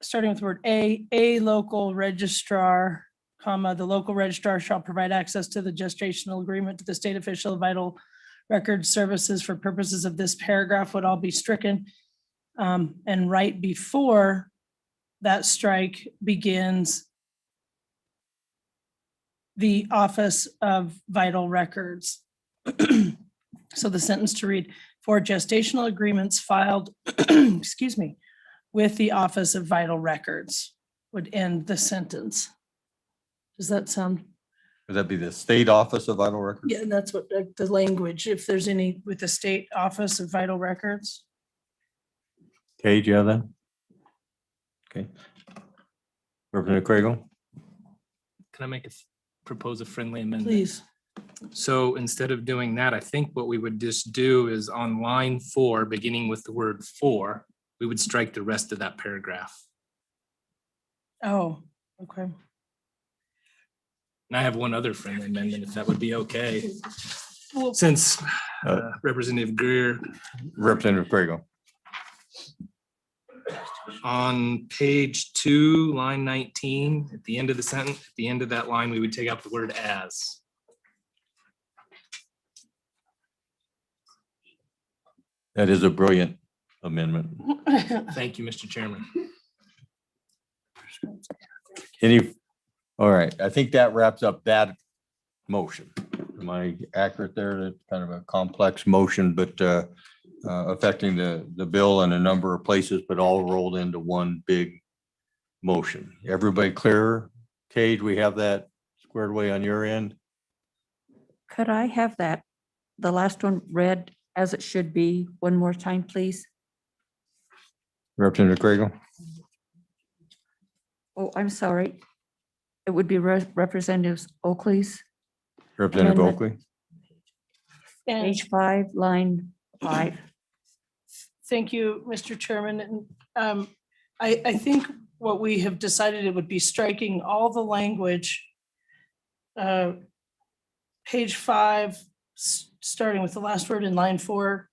Starting with the word a local registrar, comma, the local registrar shall provide access to the gestational agreement to the state official vital record services for purposes of this paragraph would all be stricken. And right before that strike begins the Office of Vital Records. So the sentence to read, for gestational agreements filed, excuse me, with the Office of Vital Records would end the sentence. Does that sound? Would that be the State Office of Vital Records? Yeah, that's what the language, if there's any with the State Office of Vital Records. Kay, do you have that? Okay. Representative Craigo. Can I propose a friendly amendment? Please. So instead of doing that, I think what we would just do is on line 4, beginning with the word for, we would strike the rest of that paragraph. Oh, okay. And I have one other friendly amendment, if that would be okay. Since Representative Greer. Representative Craigo. On page 2, line 19, at the end of the sentence, at the end of that line, we would take out the word as. That is a brilliant amendment. Thank you, Mr. Chairman. All right, I think that wraps up that motion. Am I accurate there? That's kind of a complex motion, but affecting the bill in a number of places, but all rolled into one big motion. Everybody clear? Cage, we have that squared away on your end? Could I have that, the last one read as it should be one more time, please? Representative Cragel? Oh, I'm sorry. It would be Representatives Oakley's. Representative Amendment. Oakley? Page 5, line 5. Thank you, Mr. Chairman. And I think what we have decided, it would be striking all the language. Page 5, starting with the last word in line 4,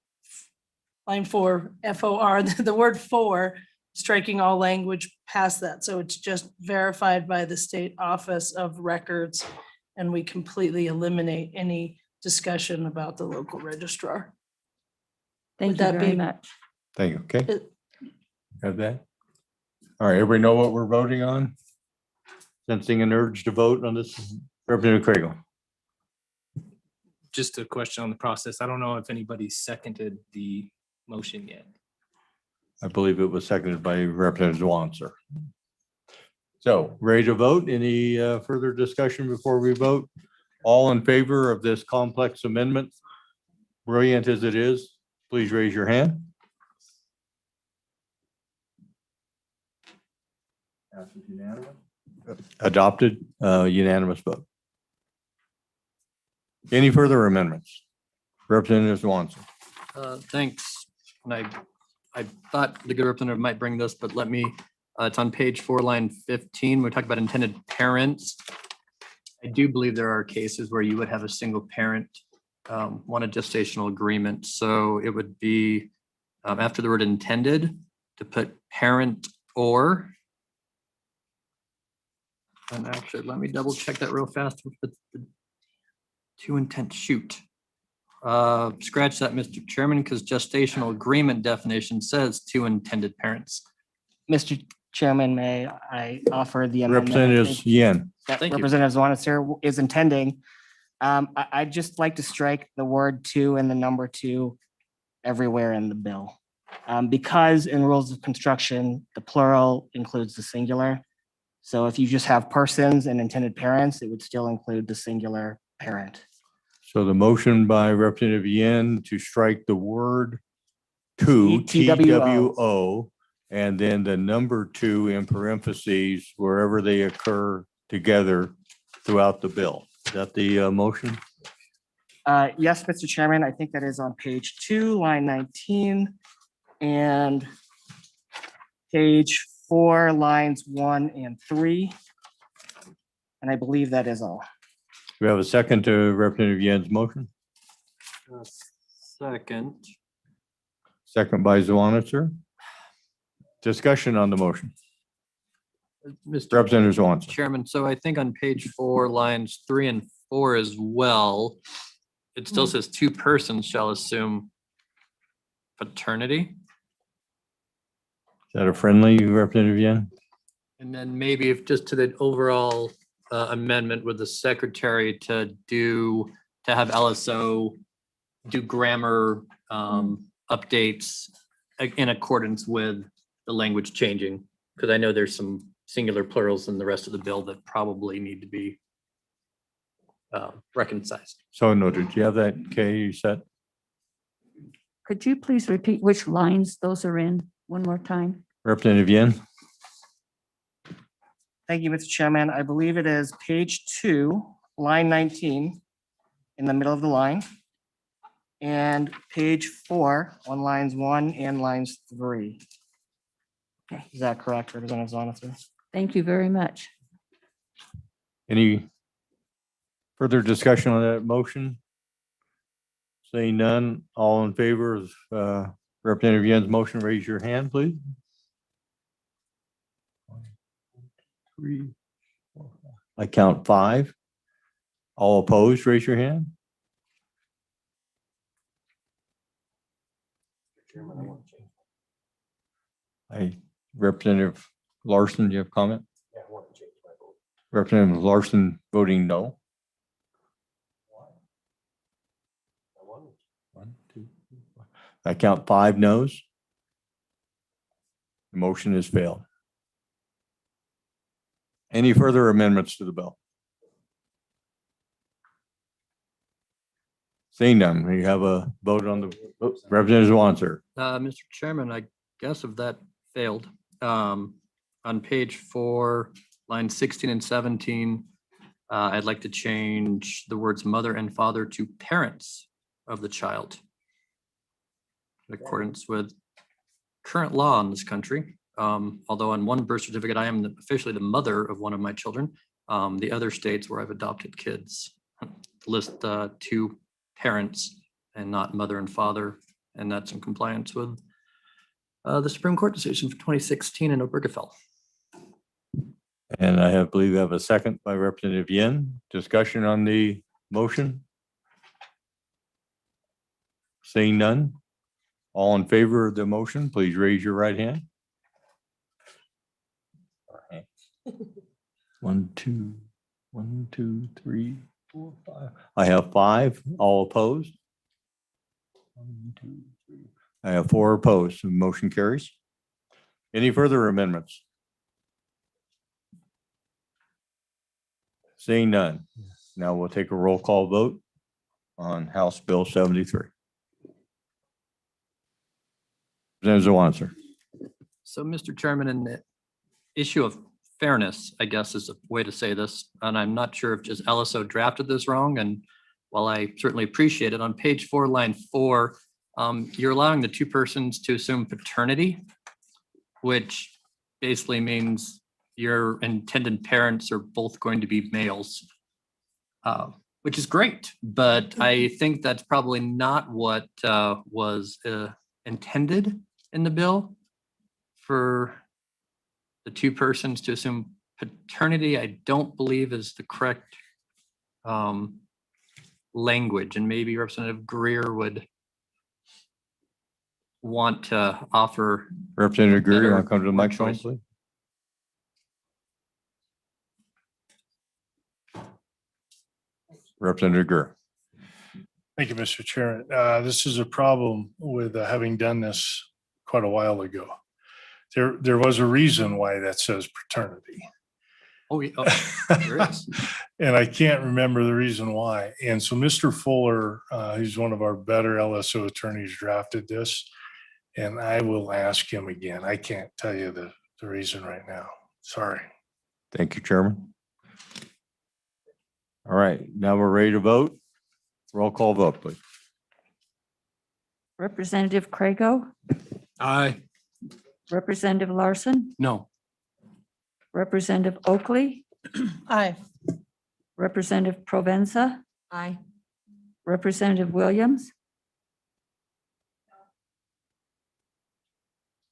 FOR, the word for, striking all language past that. So it's just verified by the State Office of Records, and we completely eliminate any discussion about the local registrar. Thank Would you that very be- much. Thank you. Okay. Have that? All right, everybody know what we're voting on? Sensing an urge to vote on this, Representative Cragel. Just a question on the process. I don't know if anybody seconded the motion yet. I believe it was seconded by Representative Swanser. So ready to vote? Any further discussion before we vote? All in favor of this complex amendment, brilliant as it is, please raise your hand. Adopted, unanimous vote. Any further amendments? Representative Swanson. Thanks. And I thought the good representative might bring this, but let me, it's on page 4, line 15. We talk about intended parents. I do believe there are cases where you would have a single parent want a gestational agreement. So it would be after the word intended to put parent or. And actually, let me double check that real fast. To intent, shoot. Scratch that, Mr. Chairman, because gestational agreement definition says two intended parents. Mr. Chairman, may I offer the amendment? Representatives Yen. That Thank you. Representative Zwanitzer is intending. I'd just like to strike the word "to" and the number "2" everywhere in the bill. Because in rules of construction, the plural includes the singular. So if you just have persons and intended parents, it would still include the singular parent. So the motion by Representative Yen to strike the word "to," TWO, and then the number 2 in parentheses wherever they occur together throughout the bill. Is that the motion? Yes, Mr. Chairman, I think that is on page 2, line 19, and page 4, lines 1 and 3. And I believe that is all. Do we have a second to Representative Yen's motion? Second. Second by Zwanitzer. Discussion on the motion. Mr. Representative Swanson. Chairman, so I think on page 4, lines 3 and 4 as well, it still says two persons shall assume paternity. Is that a friendly Representative Yen? And then maybe if just to the overall amendment with the secretary to have LSO do grammar updates in accordance with the language changing, because I know there's some singular plurals in the rest of the bill that probably need to be reconciled. So noted. Do you have that, Kay, you said? Could you please repeat which lines those are in one more time? Representative Yen? Thank you, Mr. Chairman. I believe it is page 2, line 19, in the middle of the line, and page 4 on lines 1 and lines 3. Is that correct, Representative Zwanitzer? Thank you very much. Any further discussion on that motion? Saying none, all in favor of Representative Yen's motion, raise your hand, please. 3, 4, 5. I count 5. All opposed, raise your hand. Representative Larson, do you have a comment? Representative Larson voting no. One, two, I count 5 noes. The motion has failed. Any further amendments to the bill? Seeing none, we have a vote on the Representative Wanser. Mr. Chairman, I guess if that failed, on page 4, lines 16 and 17, I'd like to change the words mother and father to parents of the child, in accordance with current law in this country. Although on one birth certificate, I am officially the mother of one of my children. The other states where I've adopted kids list 2 parents and not mother and father, and that's in compliance with the Supreme Court decision from 2016 in Obergefell. And I believe we have a second by Representative Yin. Discussion on the motion? Seeing none. All in favor of the motion, please raise your right hand. 1, 2, 1, 2, 3, 4, 5. I have 5. All opposed? 1, 2, 3. I have 4 opposed. The motion carries. Any further amendments? Seeing none. Now we'll take a roll call vote on House Bill 73. Representative Wanser. So, Mr. Chairman, in the issue of fairness, I guess is a way to say this, and I'm not sure if just LSO drafted this wrong, and while I certainly appreciate it, on page 4, line 4, you're allowing the 2 persons to assume paternity, which basically means your intended parents are both going to be males, which is great, but I think that's probably not what was intended in the bill for the 2 persons to assume paternity. I don't believe is the correct language, and maybe Representative Greer would want to offer. Representative Greer, you better want to come to the word microphone, choice. please? Representative Greer. Thank you, Mr. Chairman. This is a problem with having done this quite a while ago. There was a reason why that says paternity. Oh, yeah, there is. And I can't remember the reason why. And so Mr. Fuller, he's one of our better LSO attorneys, drafted this. And I will ask him again. I can't tell you the reason right now. Sorry. Thank you, Chairman. All right, now we're ready to vote. Roll call vote, please. Representative Craigo, Aye. Representative Larson, No. Representative Oakley, Aye. Representative Provenza, Aye. Representative Williams,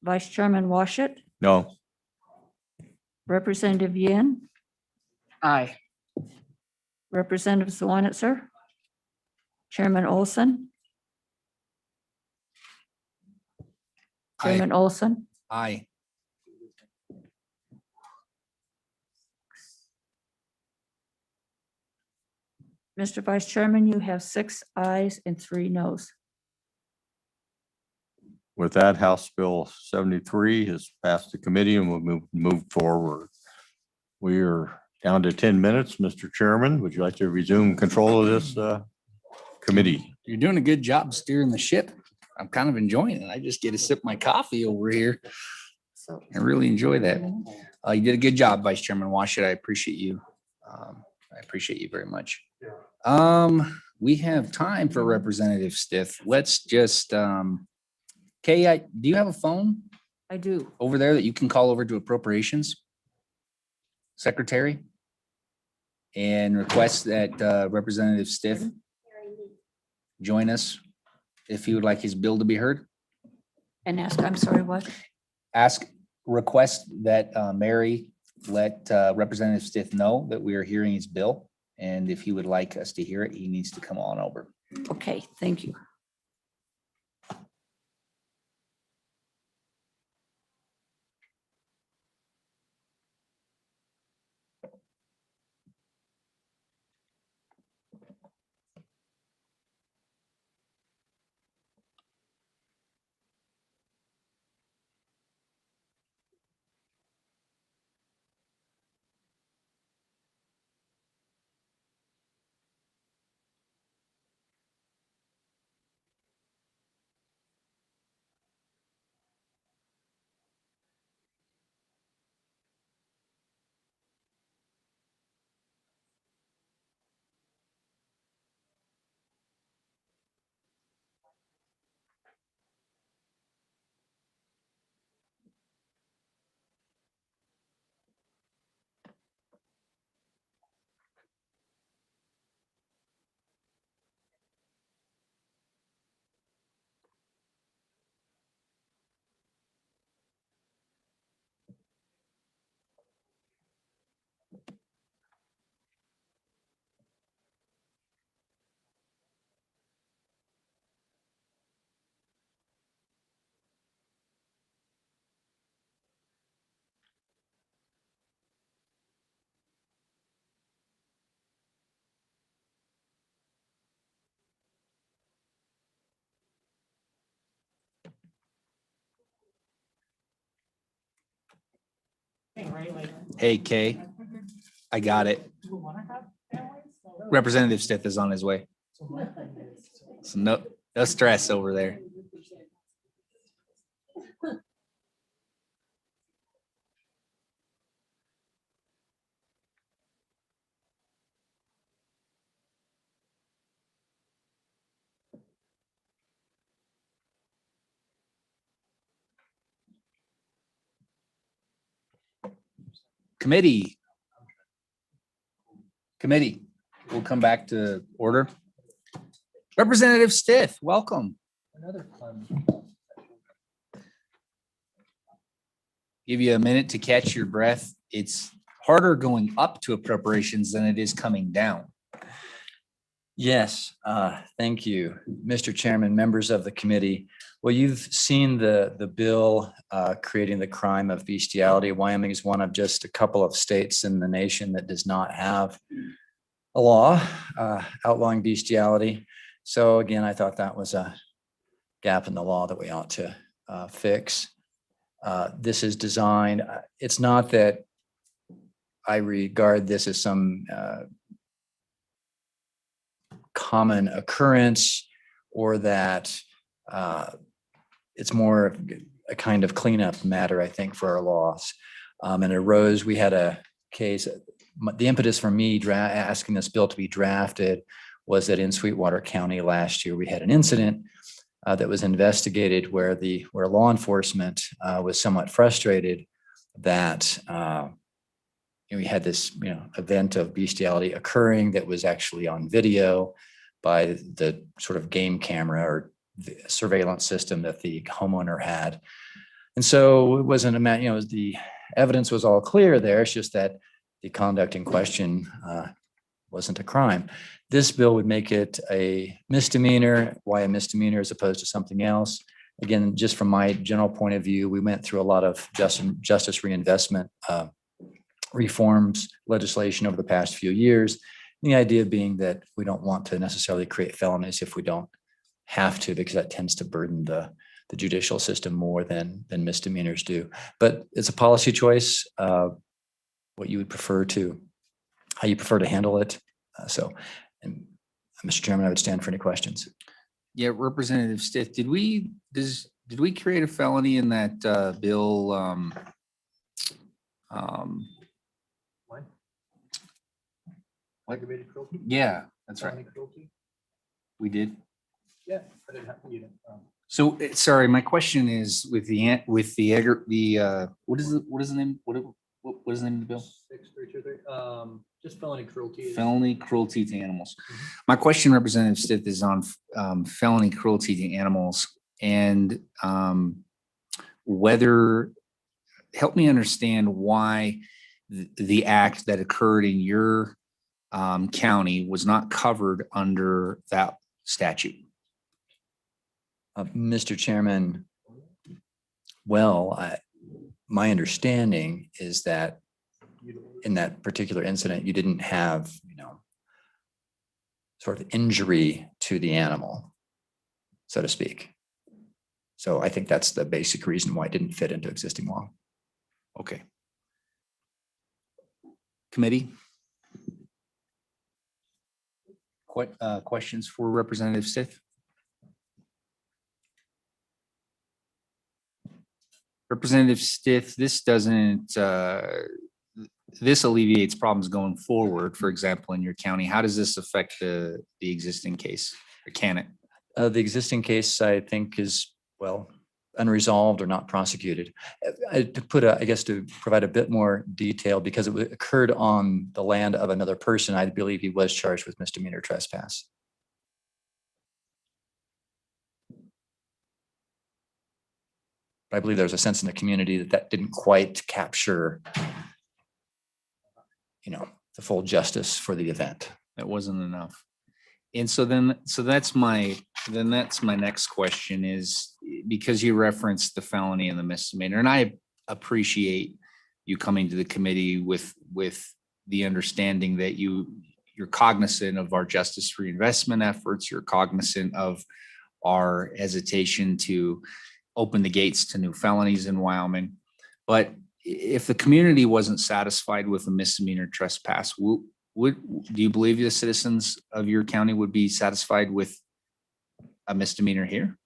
Vice Chairman Washut, No. Representative Yin, Aye. Representative Swanitzer, Chairman Olson, Chairman Olson, Aye. Mr. Vice Chairman, you have 6 ayes and 3 noes. With that, House Bill 73 has passed the committee and will move forward. We are down to 10 minutes. Mr. Chairman, would you like to resume control of this committee? You're doing a good job steering the ship. I'm kind of enjoying it. I just get to sip my coffee over here. So I really enjoy that. You did a good job, Vice Chairman Washut. I appreciate you. I appreciate you very much. We have time for Representative Stiff. Let's just, Kay, do you have a phone I do. over there that you can call over to appropriations? Secretary? And request that Representative Stiff join us if he would like his bill to be heard. And ask, I'm sorry, what? Request that Mary let Representative Stiff know that we are hearing his bill. And if he would like us to hear it, he needs to come on over. Okay, thank you. Hey, Kay, I got it. Representative Stith is on his way. So no stress over there. Committee, we'll come back to order. Representative Stith, welcome. Give you a minute to catch your breath. It's harder going up to appropriations than it is coming down. Yes, thank you, Mr. Chairman, members of the committee. Well, you've seen the bill creating the crime of bestiality. Wyoming is one of just a couple of states in the nation that does not have a law outlawing bestiality. So again, I thought that was a gap in the law that we ought to fix. This is designed, it's not that I regard this as some common occurrence or that it's more of a kind of cleanup matter, I think, for our laws. And it arose, we had a case, the impetus for me asking this bill to be drafted was that in Sweetwater County last year, we had an incident that was investigated where law enforcement was somewhat frustrated that we had this event of bestiality occurring that was actually on video by the sort of game camera or the surveillance system that the homeowner had. And so it wasn't a matter, the evidence was all clear there. It's just that the conduct in question wasn't a crime. This bill would make it a misdemeanor. Why a misdemeanor as opposed to something else? Again, just from my general point of view, we went through a lot of justice reinvestment reforms legislation over the past few years. The idea being that we don't want to necessarily create felonies if we don't have to, because that tends to burden the judicial system more than misdemeanors do. But it's a policy choice, what you would prefer to, how you prefer to handle it. And Mr. Chairman, I would stand for any questions. Yeah, Representative Stith, did we create a felony in that bill? Aggravated cruelty? Yeah, that's right. We did. Yeah. But it happened, you know, So sorry, my question is with the what is the name? What is the name of the bill? 6323, just felony cruelty. Felony cruelty to animals. My question, Representative Stith, is on felony cruelty to animals and whether, help me understand why the act that occurred in your county was not covered under that statute. Mr. Chairman, well, my understanding is that in that particular incident, you didn't have, sort of injury to the animal, so to speak. So I think that's the basic reason why it didn't fit into existing law. Okay. Committee? Questions for Representative Stith? Representative Stith, this doesn't, this alleviates problems going forward, for example, in your county. How does this affect the existing case, or can it? The existing case, I think, is, well, unresolved or not prosecuted. To provide a bit more detail, because it occurred on the land of another person, I believe he was charged with misdemeanor trespass. I believe there was a sense in the community that didn't quite capture, the full justice for the event. That wasn't enough. And so that's my next question is, because you referenced the felony and the misdemeanor, and I appreciate you coming to the committee with the understanding that you're cognizant of our justice reinvestment efforts, you're cognizant of our hesitation to open the gates to new felonies in Wyoming. But if the community wasn't satisfied with a misdemeanor trespass, do you believe the citizens of your county would be satisfied with a misdemeanor here?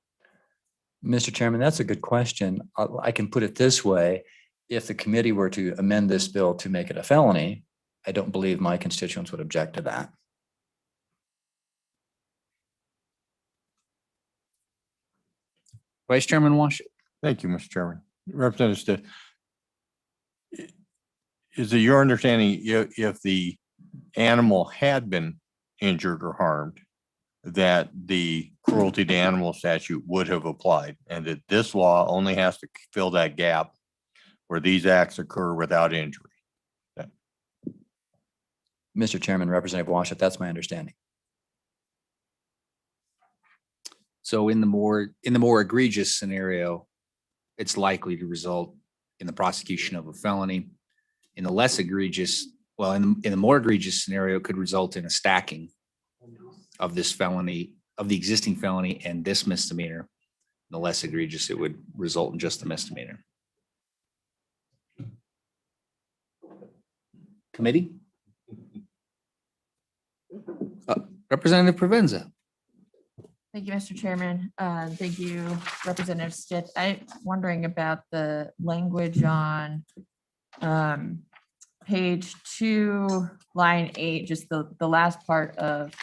Mr. Chairman, that's a good question. I can put it this way. If the committee were to amend this bill to make it a felony, I don't believe my constituents would object to that. Vice Chairman Wash. Thank you, Mr. Chairman. Representative Stitt, is it your understanding if the animal had been injured or harmed, that the cruelty to animal statute would have applied, and that this law only has to fill that gap where these acts occur without injury? Mr. Chairman, Representative Washut, that's my understanding. So in the more egregious scenario, it's likely to result in the prosecution of a felony. In the less egregious, well, in the more egregious scenario, it could result in a stacking of this felony, of the existing felony and this misdemeanor. In the less egregious, it would result in just the misdemeanor. Committee? Representative Provenza. Thank you, Mr. Chairman. Thank you, Representative Stitt. I'm wondering about the language on page 2, line 8, just the last part of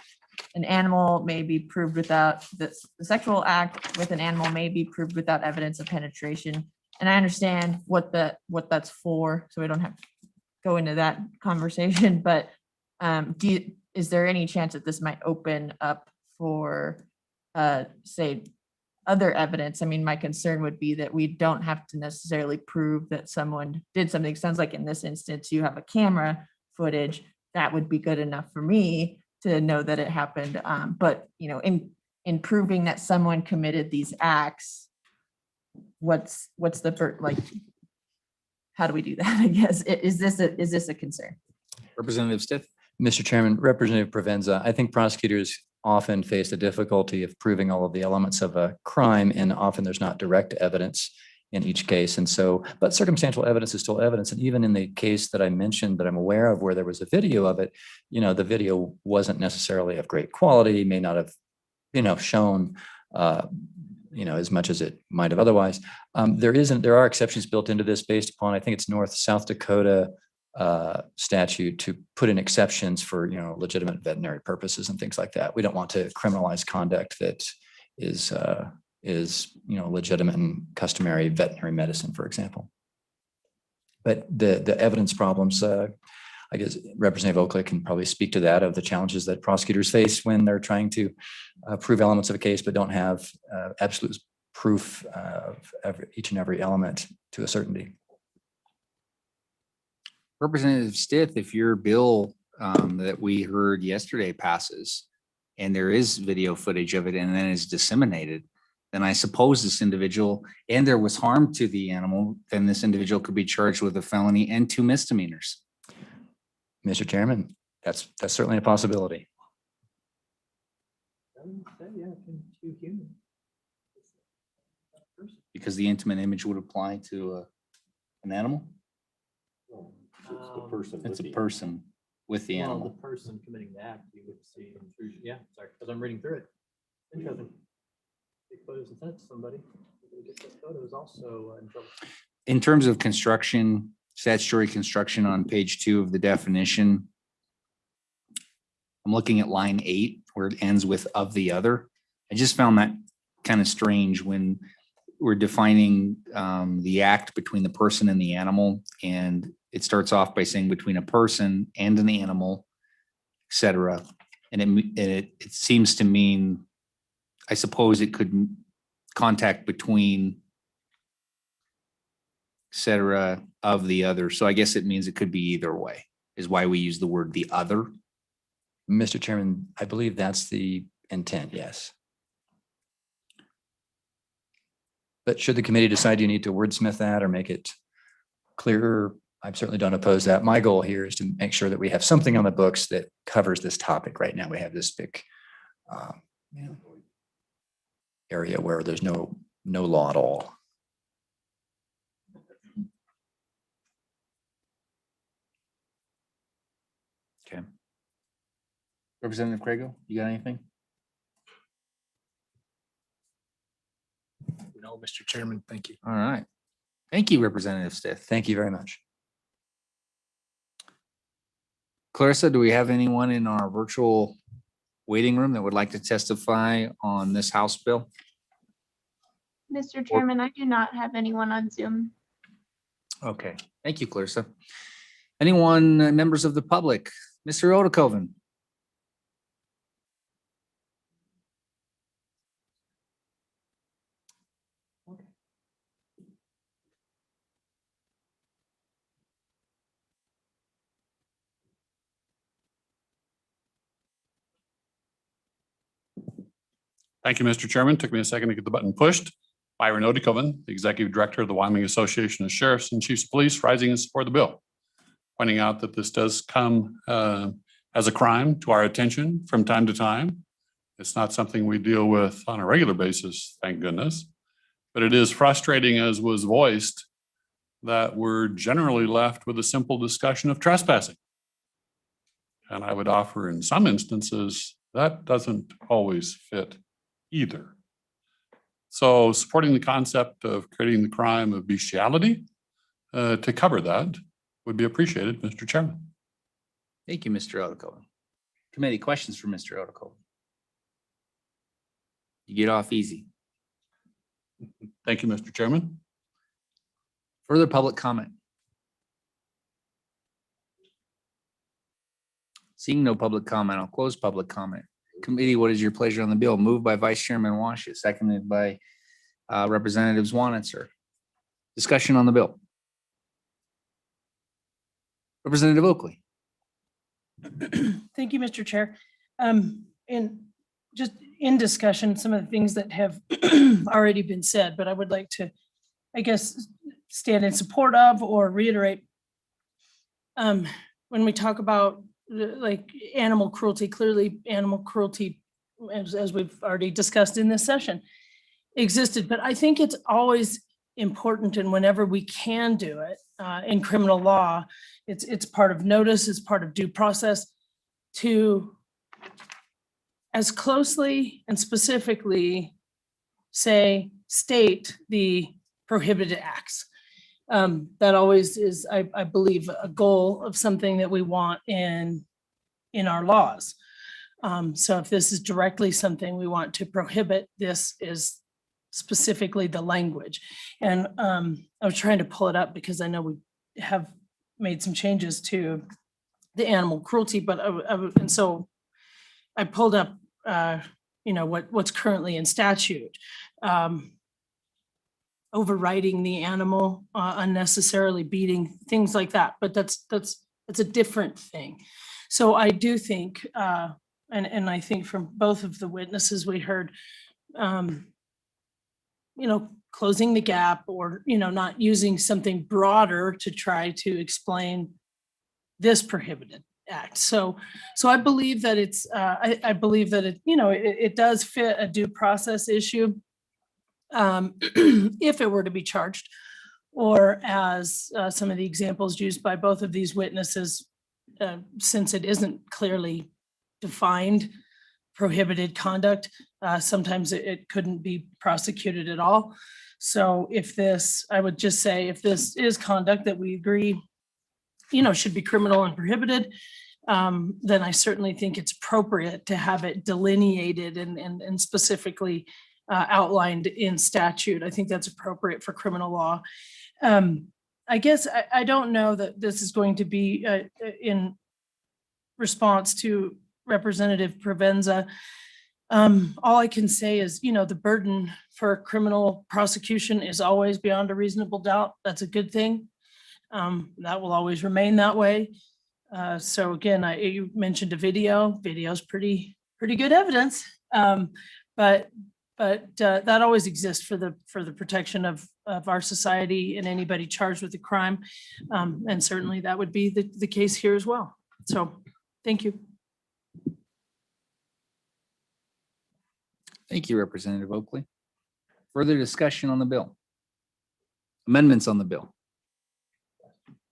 an animal may be proved without, the sexual act with an animal may be proved without evidence of penetration. And I understand what that's for, so we don't have to go into that conversation, but is there any chance that this might open up for say other evidence? I mean, my concern would be that we don't have to necessarily prove that someone did something. Sounds like in this instance, you have a camera footage that would be good enough for me to know that it happened. But you know, in proving that someone committed these acts, what's the like? How do we do that? I guess is this a concern? Representative Stitt. Mr. Chairman, Representative Provenza, I think prosecutors often face the difficulty of proving all of the elements of a crime, and often there's not direct evidence in each case. And so, but circumstantial evidence is still evidence. And even in the case that I mentioned that I'm aware of where there was a video of it, you know, the video wasn't necessarily of great quality, may not have, you know, shown, you know, as much as it might have otherwise. There are exceptions built into this based upon, I think it's South Dakota statute to put in exceptions for, you know, legitimate veterinary purposes and things like that. We don't want to criminalize conduct that is, you know, legitimate and customary veterinary medicine, for example. But the evidence problems, I guess Representative Oakley can probably speak to that, of the challenges that prosecutors face when they're trying to prove elements of a case, but don't have absolute proof of each and every element to a certainty. Representative Stitt, if your bill that we heard yesterday passes and there is video footage of it and then is disseminated, then I suppose this individual, and there was harm to the animal, then this individual could be charged with a felony and 2 misdemeanors. Mr. Chairman, that's certainly a possibility. Because the intimate image would apply to an animal? It's a person with the animal. The person committing the act, you would see intrusion. Yeah, sorry, because I'm reading through it. Interesting. Take photos and send it to somebody. Get those photos also in trouble. In terms of construction, statutory construction on page 2 of the definition, I'm looking at line 8 where it ends with "of the other." I just found that kind of strange when we're defining the act between the person and the animal, and it starts off by saying between a person and an animal, et cetera. And it seems to mean, I suppose it could contact between, et cetera, of the other. So I guess it means it could be either way, is why we use the word "the other." Mr. Chairman, I believe that's the intent, yes. But should the committee decide you need to wordsmith that or make it clearer, I certainly don't oppose that. My goal here is to make sure that we have something on the books that covers this topic. Right now, we have this big you know, area where there's no law at all. Representative Craigo, you got anything? No, Mr. Chairman, thank you. All right. Thank you, Representative Stith. Thank you very much. Clarissa, do we have anyone in our virtual waiting room that would like to testify on this House bill? Mr. Chairman, I do not have anyone on Zoom. Okay, thank you, Clarissa. Anyone, members of the public? Mr. Odekoven? Thank you, Mr. Chairman. Took me a second to get the button pushed. Byron Odekoven, the Executive Director of the Wyoming Association of Sheriffs and Chiefs of Police, rising in support of the bill. Pointing out that this does come as a crime to our attention from time to time. It's not something we deal with on a regular basis, thank goodness. But it is frustrating, as was voiced, that we're generally left with a simple discussion of trespassing. And I would offer in some instances, that doesn't always fit either. So supporting the concept of creating the crime of bestiality to cover that would be appreciated, Mr. Chairman. Thank you, Mr. Odekoven. Committee questions for Mr. Odekoven? You get off easy. Thank you, Mr. Chairman. Further public comment? Seeing no public comment, I'll close public comment. Committee, what is your pleasure on the bill? Moved by Vice Chairman Washut, seconded by Representative Zwanitzer. Discussion on the bill. Representative Oakley. Thank you, Mr. Chair. And just in discussion, some of the things that have already been said, but I would like to, I guess, stand in support of or reiterate. When we talk about like animal cruelty, clearly animal cruelty, as we've already discussed in this session, existed, but I think it's always important, and whenever we can do it in criminal law, it's part of notice, it's part of due process to as closely and specifically state the prohibited acts. That always is, I believe, a goal of something that we want in our laws. So if this is directly something we want to prohibit, this is specifically the language. And I was trying to pull it up because I know we have made some changes to the animal cruelty, but and so I pulled up, what's currently in statute. Overriding the animal, unnecessarily beating, things like that. But that's a different thing. So I do think, and I think from both of the witnesses we heard, closing the gap or, not using something broader to try to explain this prohibited act. So I believe that it's, I believe that it does fit a due process issue. If it were to be charged, or as some of the examples used by both of these witnesses, since it isn't clearly defined prohibited conduct, sometimes it couldn't be prosecuted at all. So if this, I would just say, if this is conduct that we agree, should be criminal and prohibited, then I certainly think it's appropriate to have it delineated and specifically outlined in statute. I think that's appropriate for criminal law. I guess I don't know that this is going to be in response to Representative Provenza. All I can say is, the burden for criminal prosecution is always beyond a reasonable doubt. That's a good thing. That will always remain that way. So again, you mentioned a video. Video's pretty good evidence. But that always exists for the protection of our society and anybody charged with a crime. And certainly that would be the case here as well. So thank you. Thank you, Representative Oakley. Further discussion on the bill? Amendments on the bill?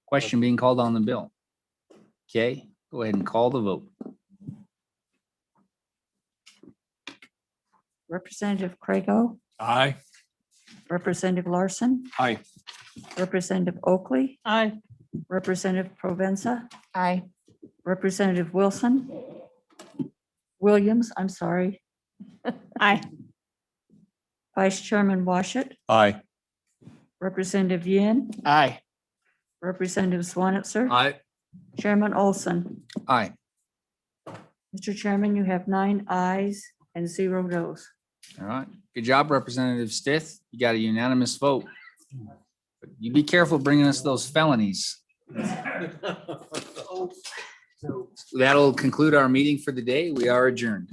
Question being called on the bill. Okay, go ahead and call the vote. Representative Craigo, Aye. Representative Larson, Aye. Representative Oakley, Aye. Representative Provenza, Aye. Representative Williams, I'm sorry. Aye. Vice Chairman Washit, Aye. Representative Yin, Aye. Representative Swanitzer. Aye. Chairman Olson. Aye. Mr. Chairman, you have 9 ayes and 0 noes. All right. Good job, Representative Stith. You got a unanimous vote. But you be careful bringing us those felonies. That'll conclude our meeting for the day. We are adjourned.